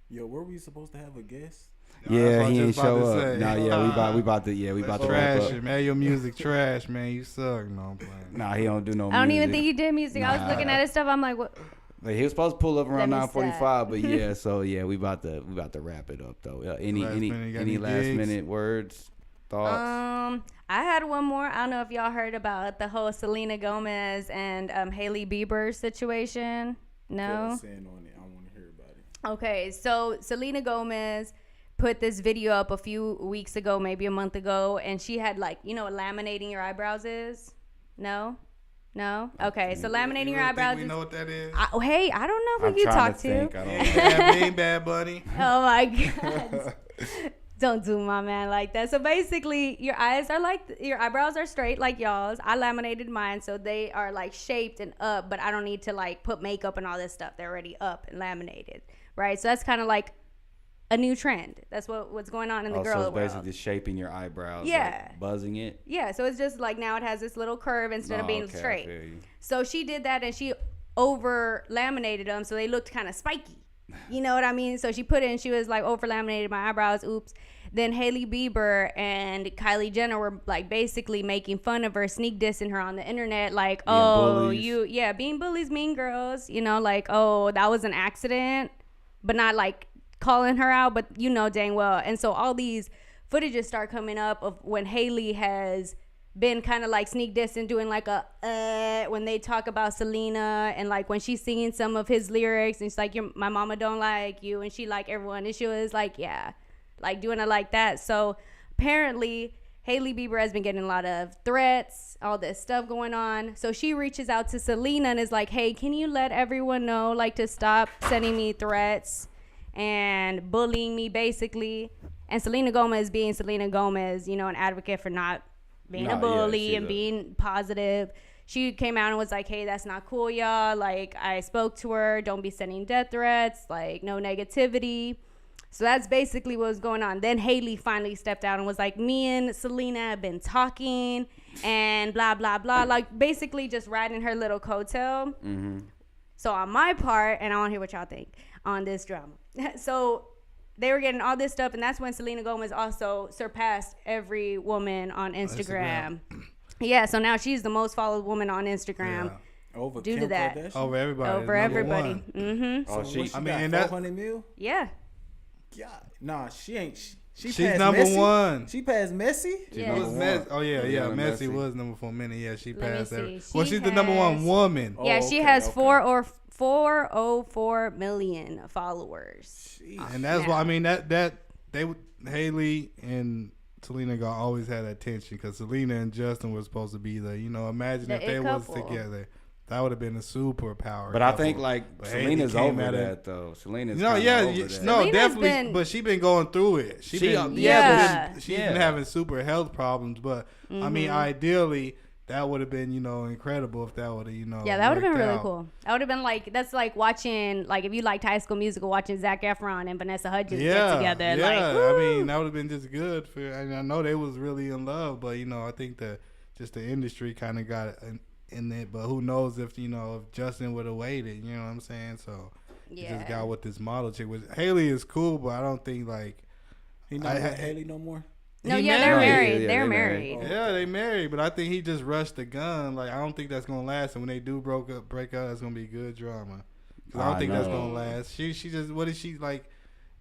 Yo, were we supposed to have a guest? No, that's Yeah, what I he was ain't just about show to up. say. No, yeah, we about to wrap Trash up. it, man. Your music trash, man. You suck. No, I'm playing. Nah, he don't do no music. I don't even think he did music. I was looking at his stuff. I'm like, what? Like, he was supposed to pull up around Let me 9:45, but yeah, so yeah, we about to wrap it up though. Any Last minute, you got any any last gigs? minute words, thoughts? I had one more. I don't know if y'all heard about the whole Selena Gomez and Hailey Bieber situation. No. Saying on it, I want to hear about it. Okay, so Selena Gomez put this video up a few weeks ago, maybe a month ago, and she had like, you know what laminating your eyebrows is? No? Okay, so laminating You your really eyebrows think we is... know what that is? Hey, I don't know I'm who you trying talk to think. I don't know. Yeah, being Bad Bunny. Oh my God. Don't do my man like that. So basically, your eyebrows are straight like y'all's. I laminated mine, so they are like shaped and up, but I don't need to like put makeup and all this stuff. They're already up and laminated, right? So that's kind of like a new trend. That's what's going on in the girl So it's world. basically just shaping your eyebrows, Yeah. like buzzing it. Yeah, so it's just like now it has this little curve instead of being Okay, I straight. feel you. So she did that and she over laminated them so they looked kind of spiky. You know what I mean? So she put it and she was like over laminated my eyebrows. Oops. Then Hailey Bieber and Kylie Jenner were like basically making fun of her, sneak dissing her on the internet, like, Being bullies. being bullies, mean girls, you know, like, oh, that was an accident, but not like calling her out, but you know dang well. And so all these footages start coming up of when Hailey has been kind of like sneak dissing, doing like a when they talk about Selena, and like when she's singing some of his lyrics and she's like, my mama don't like you, and she like everyone, and she was like, yeah, like doing it like that. So apparently Hailey Bieber has been getting a lot of threats, all this stuff going on. So she reaches out to Selena and is like, hey, can you let everyone know like to stop sending me threats and bullying me basically. And Selena Gomez being Selena Gomez, you know, an advocate for not being a bully and being positive. She came out and was like, hey, that's not cool, y'all. Like, I spoke to her. Don't be sending death threats. Like, no negativity. So that's basically what was going on. Then Hailey finally stepped out and was like, me and Selena have been talking and blah, blah, blah. Like, basically just riding her little coattail. Mm-hmm. So on my part, and I want to hear what y'all think on this drama. So they were getting all this stuff, and that's when Selena Gomez also surpassed every woman on Instagram. Yeah, so now she's the most followed woman on Instagram. Yeah. Over Due to Kim that. Kardashian? Over everybody. Over number everybody. one. Mm-hmm. Oh, So she. what, she I mean, got and that- 400 mil? Yeah. God, nah, she ain't. She's She's passed number Messi? one. She passed Messi? Yeah. It was Number one. Oh yeah, yeah. Lionel Messi Messi. was number 4 minute. Yeah, she Let me passed see. every. She Well, she's the number one has- woman. Oh, Yeah, she okay, has okay. 404 million followers. Jeez. And that's Yeah. why I mean that Hailey and Selena got always had that tension because Selena and Justin were supposed to be imagine The if they it was couple. together, that would have been a superpower. But I couple. think like But Hailey Selena's came over at it. that though. Selena's No, kinda yeah, over no, that. Selena's definitely. been- But she been going through it. She's Yeah. been having super health problems. But I mean, Mm-hmm. ideally, that would have been incredible if that would have Yeah, that would have been worked really out. cool. That would have been like, that's like watching, like if you liked High School Musical, watching Zac Efron and Vanessa Hudgens get together. Yeah, Like, I woo. mean, that would have been just good for. And I know they was really in love, but I think that just the industry kind of got in it. But who knows if if Justin would have waited? You know what I'm saying? So he just Yeah. got with this model chick. Which Hailey is cool, but I don't think like. He not I- with Haley no more? No, he yeah, they're married. married. Yeah, they're they're married. married. Yeah, they married, but I think he just rushed the gun. Like I don't think that's gonna last. And when they do break up, it's gonna be good drama. 'Cause I don't I think that's know. gonna last. She just what is she like?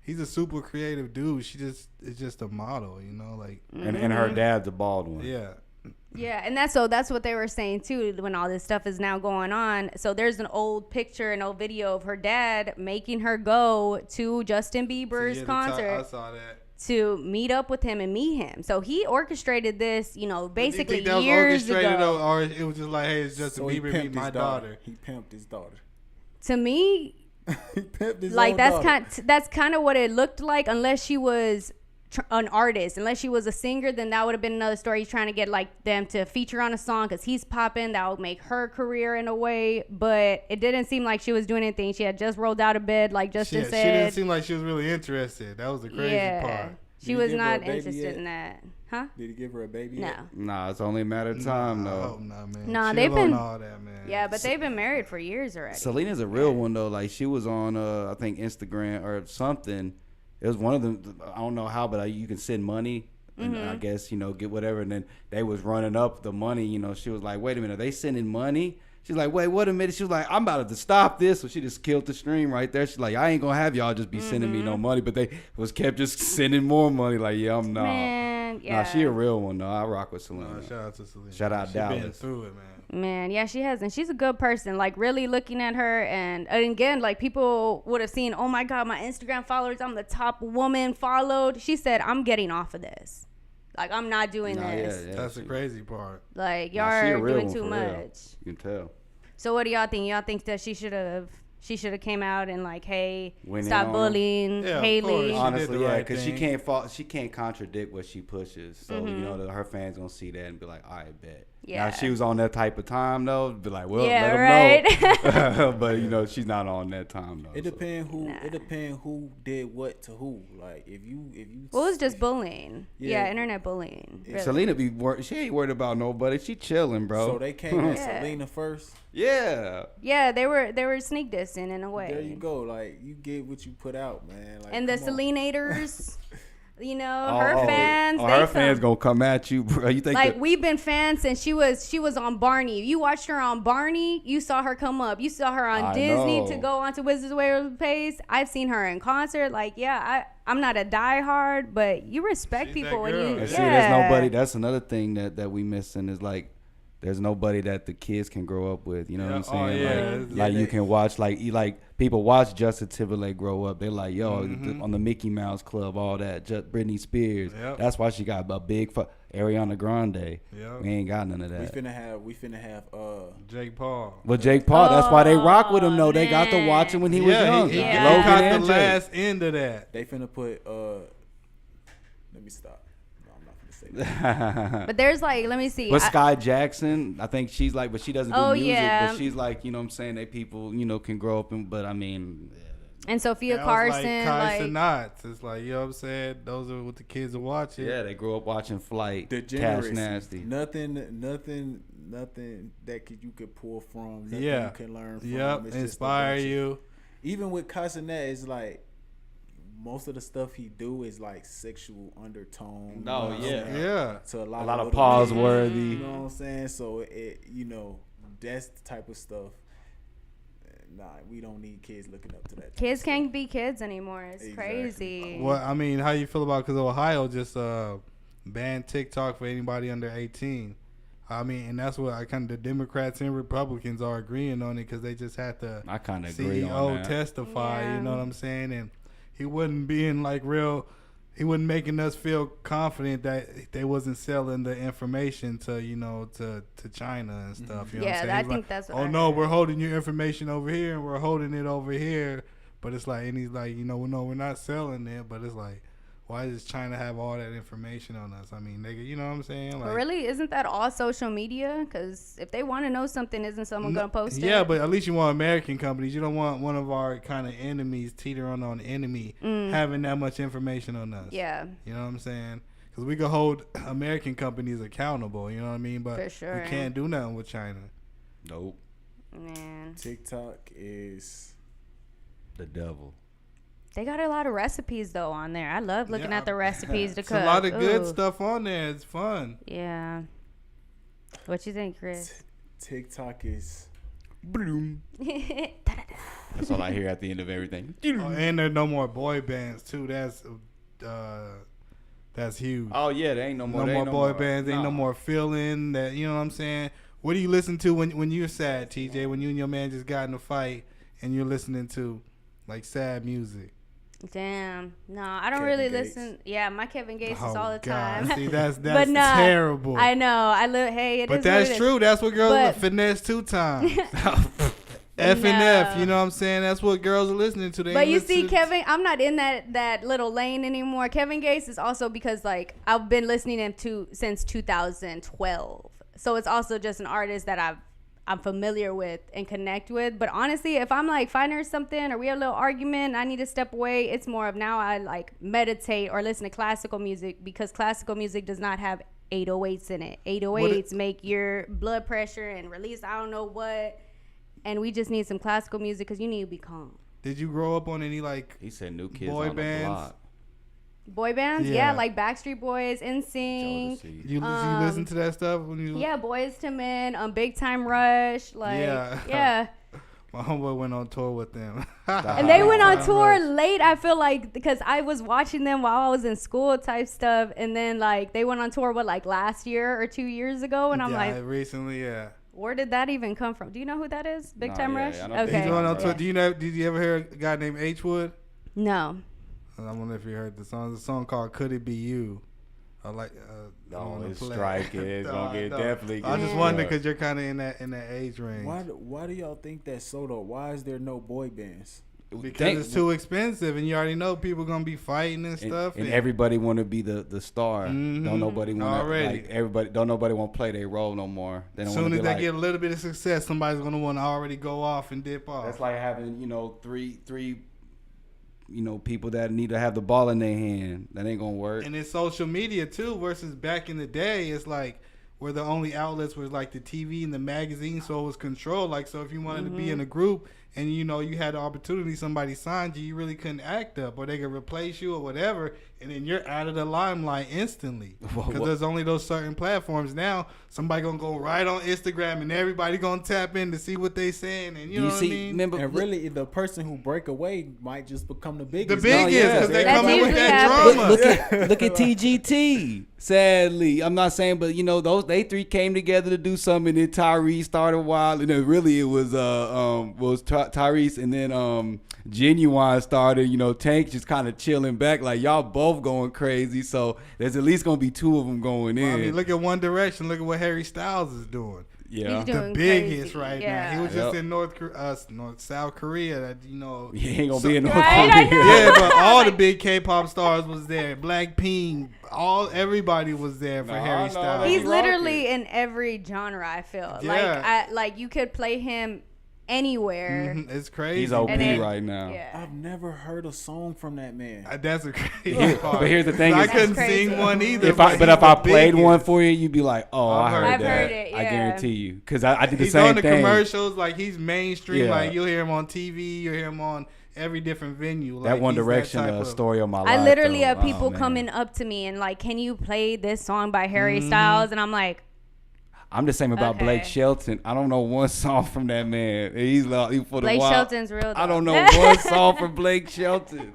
He's a super creative dude. She just is just a model, like And her dad's a bald one. yeah. Yeah, and that's what they were saying too when all this stuff is now going on. So there's an old picture, an old video of her dad making her go to Justin Bieber's Yeah, concert I saw that. to meet up with him and meet him. So he orchestrated this, basically Do you think that was years orchestrated ago. or it was just like, hey, it's Justin So he Bieber pimped meet my his daughter. He pimped his daughter. To me, He pimped his like own that's daughter. kind of what it looked like, unless she was an artist, unless she was a singer, then that would have been another story. He's trying to get like them to feature on a song because he's popping. That would make her career in a way, but it didn't seem like she was doing anything. She had just rolled out of bed, like Justin She didn't said. seem like she was really interested. That was the crazy Yeah, part. she Did he was give her a not baby interested yet? in that, huh? Did he give her a baby No. yet? Nah, it's only a matter of time I though. hope not, man. Nah, Chill they've on been- all that, man. Yeah, but they've been married for years already. Selena's a real one though. Like she was on, I think Instagram or something. It was one of them. I don't know how, but you can send money, and I guess get whatever. And then they was running up the money. She was like, "Wait a minute, are they sending money?" She's like, "Wait a minute." She was like, "I'm about to stop this." So she just killed the stream right there. She's like, "I ain't gonna have y'all just be sending me no money," but they kept just sending more money. Like, yeah, I'm not. Man, Yeah. Nah, she a real one though. I rock with Selena. Shout out to Selena. Shout out She been Dallas. through it, man. Man, yeah, she has, and she's a good person. Like, really looking at her, and again, like, people would have seen, oh my God, my Instagram followers, I'm the top woman followed. She said, I'm getting off of this. Like, I'm not doing Nah, this. yeah, That's the crazy part. Like, y'all Nah, she a are real doing one too for much. real. You can tell. So, what do y'all think? Y'all think that she should have came out and like, hey, Went in stop on bullying Yeah, of Haley? course. She did Honestly, the yeah, right because thing. she can't contradict what she pushes. So you Mm-hmm. know her fans gonna see that and be like, I bet. Yeah. Now if she was on that type of time though, be like, well, Yeah, let them know. But you know she's not on that time though. It so. depends who. It depends who did what to who. Like if you. Well, it was just bullying. Yeah, Yeah. internet bullying. Really. Selena she ain't worried about nobody. She chilling, bro. So they came at Yeah. Selena first. yeah. Yeah, they were sneak dissing in a way. There you go. Like you get what you put out, man. Like, And the come on. Selenators, you know, her fans. Oh, they her come. fans gonna come at you, bro. You think Like that- we've been fans since she was on Barney. You watched her on Barney, you saw her come up. You saw her on I Disney know. to go onto Wizards of Waverly Place. I've seen her in concert. Like, yeah, I'm not a diehard, but you respect She's that people when girl. you. And And Yeah. see, there's nobody. That's another thing that we missing is like, there's nobody that the kids can grow up with. You know what I'm Yeah. Oh, saying? yeah. Like, Yeah, you they- can watch like people watch Justin Timberlake grow up. They're like, yo, Mm-hmm. on the Mickey Mouse Club, all that. Britney Spears. Yep. That's why she got a big Ariana Grande. Yep. We ain't got none of We that. finna have Jake Paul. But Jake Paul, that's why they rock with him though. They got to man. watch him when he was young. He Yeah. Logan caught and the Jake. last end of that. they finna put let me stop. No, I'm not finna say that. But there's like, let me see. But Sky Jackson, I think she's like, but she doesn't do Oh, music. yeah. But she's like, you know what I'm saying? They people, you know, can grow up and, but I mean, and Sophia That was Carson, like like, Knots. It's like, you know what I'm saying? Those are what the kids are watching. yeah, they grew up watching Flight, Cash Degeneracy. Nasty. Nothing that you could pull from. Nothing Yeah. you can learn from. Yep. It's just a Inspire bunch of- you. Even with Casanet, it's like most of the stuff he do is like sexual undertone. No, you know what I'm yeah. saying? Yeah. To A lot of little pause kids, worthy. You know what I'm saying? So that's the type of stuff. Nah, we don't need kids looking up to that. kids can't be kids anymore. It's Exactly. crazy. Well, I mean, how you feel about, because Ohio just banned TikTok for anybody under 18. I mean, and that's what I kind of, the Democrats and Republicans are agreeing on it, because they just had the I kind of agree CEO on that. testify. Yeah. You know what I'm saying? And he wasn't being like real. He wasn't making us feel confident that they wasn't selling the information to to China and stuff. You know what I'm saying? Yeah, I He's think like, that's what oh I no, heard. we're holding your information over here and we're holding it over here. But it's like, and he's like, no, we're not selling it. But it's like, why does China have all that information on us? I mean, nigga, you know what I'm saying? Like, But really, isn't that all social media? Because if they want to know something, isn't someone gonna post it? Yeah, but at least you want American companies. You don't want one of our kind of enemies teetering on enemy having that much information on us. Yeah, You know what I'm saying? Because we can hold American companies accountable. You know what I mean? But For sure. we can't do nothing with China. Nope, man, TikTok is the devil. they got a lot of recipes though on there. I love looking Yeah. at the recipes to It's cook. a lot of good Ooh. stuff on there. It's fun. Yeah. What you think, Chris? TikTok is That's all I hear at the end of everything. Oh, and there are no more boy bands too. That's huge. Oh yeah, there ain't no more. no there more ain't boy bands. Ain't no more feeling that. You know what I'm saying? What do you listen to when you're sad, TJ? When you and your man just got in a fight and you're listening to like sad music. Damn. No, I don't Kevin really Gates. listen. Yeah, my Kevin Gates is Oh, all the God. time. See, that's But nah, terrible. I know. I live. Hey, it But is that's what it is. true. That's what girls But- finesse 2 times. F and F. You know what I'm saying? That's what girls are listening to. They But ain't you listen see, to- Kevin, I'm not in that little lane anymore. Kevin Gates is also because like I've been listening to him since 2012, so it's also just an artist that I'm familiar with and connect with. But honestly, if I'm like fighting or something, or we have a little argument, I need to step away. It's more of now I like meditate or listen to classical music, because classical music does not have 808s in it. 808s make your blood pressure and release I don't know what. And we just need some classical music because you need to be calm. Did you grow up on any like He said new kids Boy on bands? the block. Boy bands, Yeah. yeah, like Backstreet Boys, NSYNC. Jodeci. you listen to that stuff when you? Yeah, Boys to Men, Big Time Rush, like Yeah. yeah. My homeboy went on tour with them. And they went on tour Rush. late, I feel like, because I was watching them while I was in school type stuff. And then, like, they went on tour, like, last year or 2 years ago? And I'm like, recently, yeah. where did that even come from? Do you know who that is? Big Time Rush? I don't think Okay. He's going on tour. Yeah. Did you ever hear a guy named H Wood? No. I don't know if you heard the song. There's a song called "Could It Be You." I like. I No, wanna it's play. strike it. It's gonna get definitely. I just get wondered struck. because you're kind of in that age range. Why do y'all think that's so though? Why is there no boy bands? Because it's too expensive, and you already know people gonna be fighting and stuff. And everybody want to be the star. Mhm. Don't nobody want to Already. like everybody. Don't nobody want to play their role no more. They don't As want soon to as be they like. get a little bit of success, somebody's gonna want to already go off and dip off. That's like having three people that need to have the ball in their hand. That ain't gonna work. And it's social media too, versus back in the day, it's like where the only outlets was like the TV and the magazine, so it was controlled. Like, so if you wanted to be in a group and you had the opportunity, somebody signed you, you really couldn't act up, or they could replace you or whatever, and then you're out of the limelight instantly. Because there's only those certain platforms now. Somebody gonna go right on Instagram, and everybody gonna tap in to see what they saying, and you know what I mean. Remember, And really, the person who break away might just become the The biggest. biggest, yeah. because they That's come in with usually that happens. drama. look at TGT. Sadly, I'm not saying, but they three came together to do something. And then Tyrese started wild, and then really it was Tyrese, and then Genuine started. Tank just kind of chilling back, like y'all both going crazy. So there's at least gonna be two of them going in. I mean, look at One Direction. Look at what Harry Styles is doing. yeah, He's doing The biggest crazy. right Yeah. now. He was just Yep. in South Korea. That he ain't gonna be in North Right, I Korea. know. yeah, but all the big K-pop stars was there. Blackpink, everybody was there for No, Harry no, Styles. they He's rocking. literally in every genre, I feel. Yeah. Like you could play him anywhere. Mhm, it's crazy. He's OP And then- right now. Yeah. I've never heard a song from that man. That's a crazy Here- part. but here's the thing I is- couldn't That's crazy. sing one either. If I he's played the biggest. one for you, you'd be like, "Oh, I heard I've that." heard it, I yeah. guarantee you, because I did the He's same on the thing. commercials. Like, he's mainstream. Yeah. Like, you'll hear him on TV. You'll hear him on every different venue. Like, That One he's Direction type of- story of my life. I literally though. have people Oh, man. coming up to me and like, "Can you play this song by Harry Styles?" And I'm like, I'm the same about Okay. Blake Shelton. I don't know one song from that man. He's like, for the Blake wild. Shelton's real. I don't though. know one song from Blake Shelton.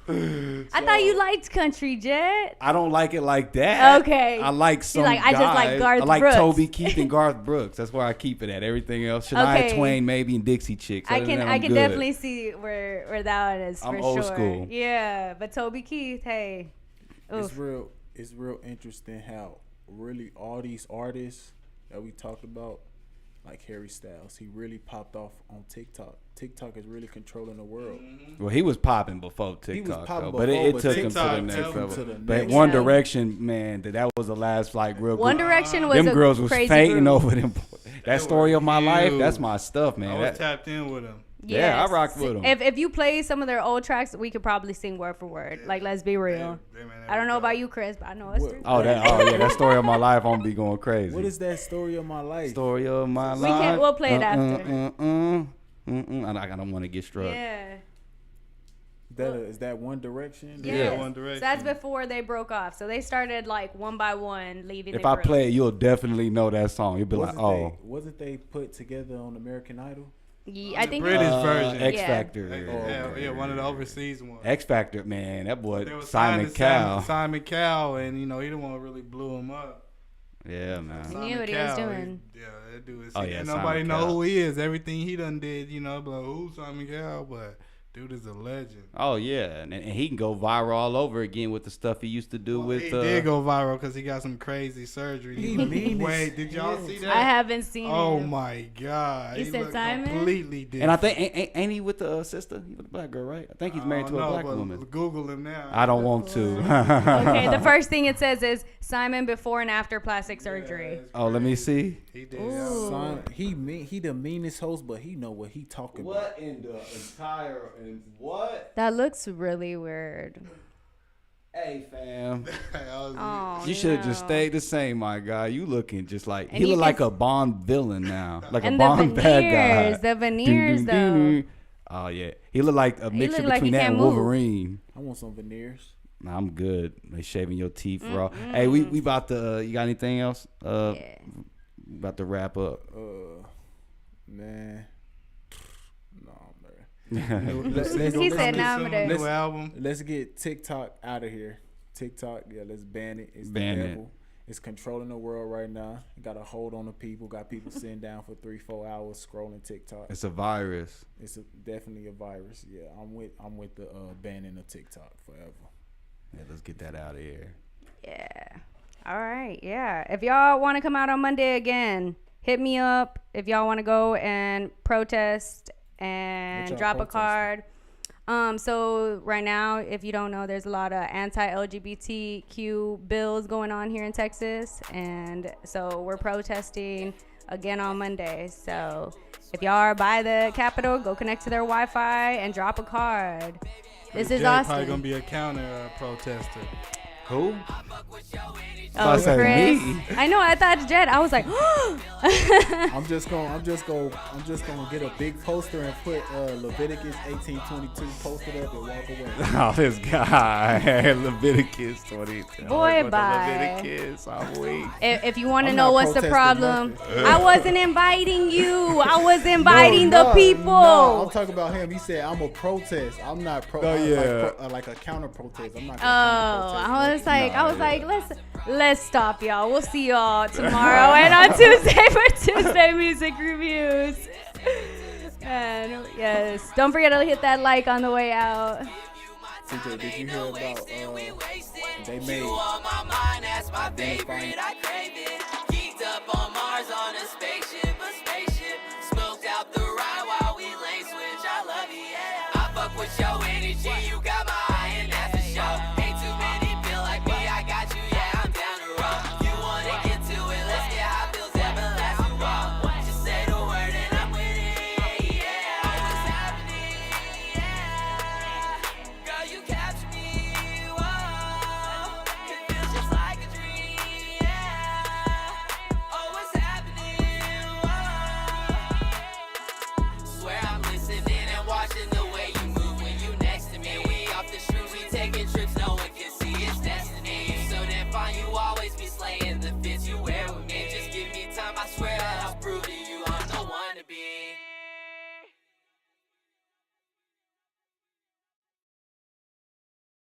I thought you liked country, Jet. I don't like it like that. Okay. I like some like, I just like guys. Garth I like Brooks. Toby Keith and Garth Brooks. That's where I keep it at. Everything else, Shania Okay. Twain maybe, and Dixie Chicks. I Other than can that, I I'm can good. definitely see where that one is I'm for old sure. school. Yeah, but Toby Keith, hey, It's oof. real interesting how really all these artists that we talked about, like Harry Styles, he really popped off on TikTok. TikTok is really controlling the world. Well, he was popping before He was TikTok, popping though, but before, it but took him to TikTok the next took him level. to the But next One level. Direction, man, that was the last like real One good. Direction was Them a girls was crazy fainting group. over them. That story of my life, that's my stuff, I man. was That- tapped in with him. Yeah, I rocked with 'em. If you play some of their old tracks, we could probably sing word for word. Like, let's be real. I don't know about you, Chris, but I know us What- three. oh yeah, that story of my life, I'm gonna be going crazy. What is that story of my life? story of my We life? can't- we'll play it after. I don't want to get struck. Yeah. Is that One Direction? Yes. One Direction. So that's before they broke off. So they started like one by one leaving. If the I group. play it, you'll definitely know that song. You'll be like, oh, Wasn't they put together on American Idol? Yeah, I think British version. X Yeah. Factor. Yeah, one of the overseas ones. X Factor, man, that boy They were Simon signed to Cowell. Simon Cowell, and he the one who really blew him up. Yeah, man. He knew what he was doing. Yeah, that dude is. Oh, yeah, and Simon nobody know Cowell. who he is. Everything he done did, be like, who's Simon Cowell? But dude is a legend. Oh yeah, and he can go viral all over again with the stuff he used to do with. He did go viral because he got some crazy surgery. He mean as Wait, did y'all hell. see that? I haven't seen Oh it. my God! You He said looked Simon? completely different. And I think ain't he with the sister? He with the black girl, right? I think he's married to a black but woman. Google him now. I don't want to. Okay, the first thing it says is Simon before and after plastic surgery. Oh, let me see. He did. Ooh. Son, he the meanest host, but he know what he talking about. in the entire and what? That looks really weird. Hey fam, Oh, you should have just no. stayed the same, my guy. You looking just like And he you look like can- a Bond villain now, like And a the Bond bad veneers, guy. the veneers though. Oh yeah, he look like a mixture look like he between that can't and move. Wolverine. I want some veneers. Nah, I'm good. They shaving your teeth raw. Hey, we about to. You got anything else? Yeah. About to wrap up. Man, He said nominated. New album. Let's get TikTok out of here. TikTok, yeah, let's ban it. It's Ban the it. devil. It's controlling the world right now. It got a hold on the people. Got people sitting down for 3-4 hours scrolling TikTok. It's a virus. It's definitely a virus. Yeah, I'm with the banning of TikTok forever. Yeah, let's get that out of here. Yeah. All right. Yeah. If y'all want to come out on Monday again, hit me up. If y'all want to go and protest and What y'all drop a protesting? card. So right now, if you don't know, there's a lot of anti-LGBTQ bills going on here in Texas, and so we're protesting again on Monday. So if y'all are by the Capitol, go connect to their Wi-Fi and drop a card. This is Jay probably Austin. gonna be a counter protester. Who? Oh, I say Chris. me. I know. I thought Jed. I was like, I'm just gonna get a big poster and put Leviticus 18:22 posted up and walk away. Oh, this guy. Leviticus 20. Boy, bye. Leviticus. I'm weak. if you want to I'm know not what's the protesting problem, nothing. I wasn't inviting you. I was inviting No, the people. No, I'm talking about him. He said I'm a protest. I'm not Oh, yeah. like a counter protest. I'm not. Oh, Gonna I was like, Nah, let's stop, y'all. We'll see y'all tomorrow and on Tuesday for Tuesday music reviews. And yes, don't forget to hit that like on the way out. CJ, did you hear about they made You on my mind, that's my favorite. I crave it. Geeked up on Mars on a spaceship, Smoked out the ride while we lane switch. I love you, yeah. I fuck with your energy, you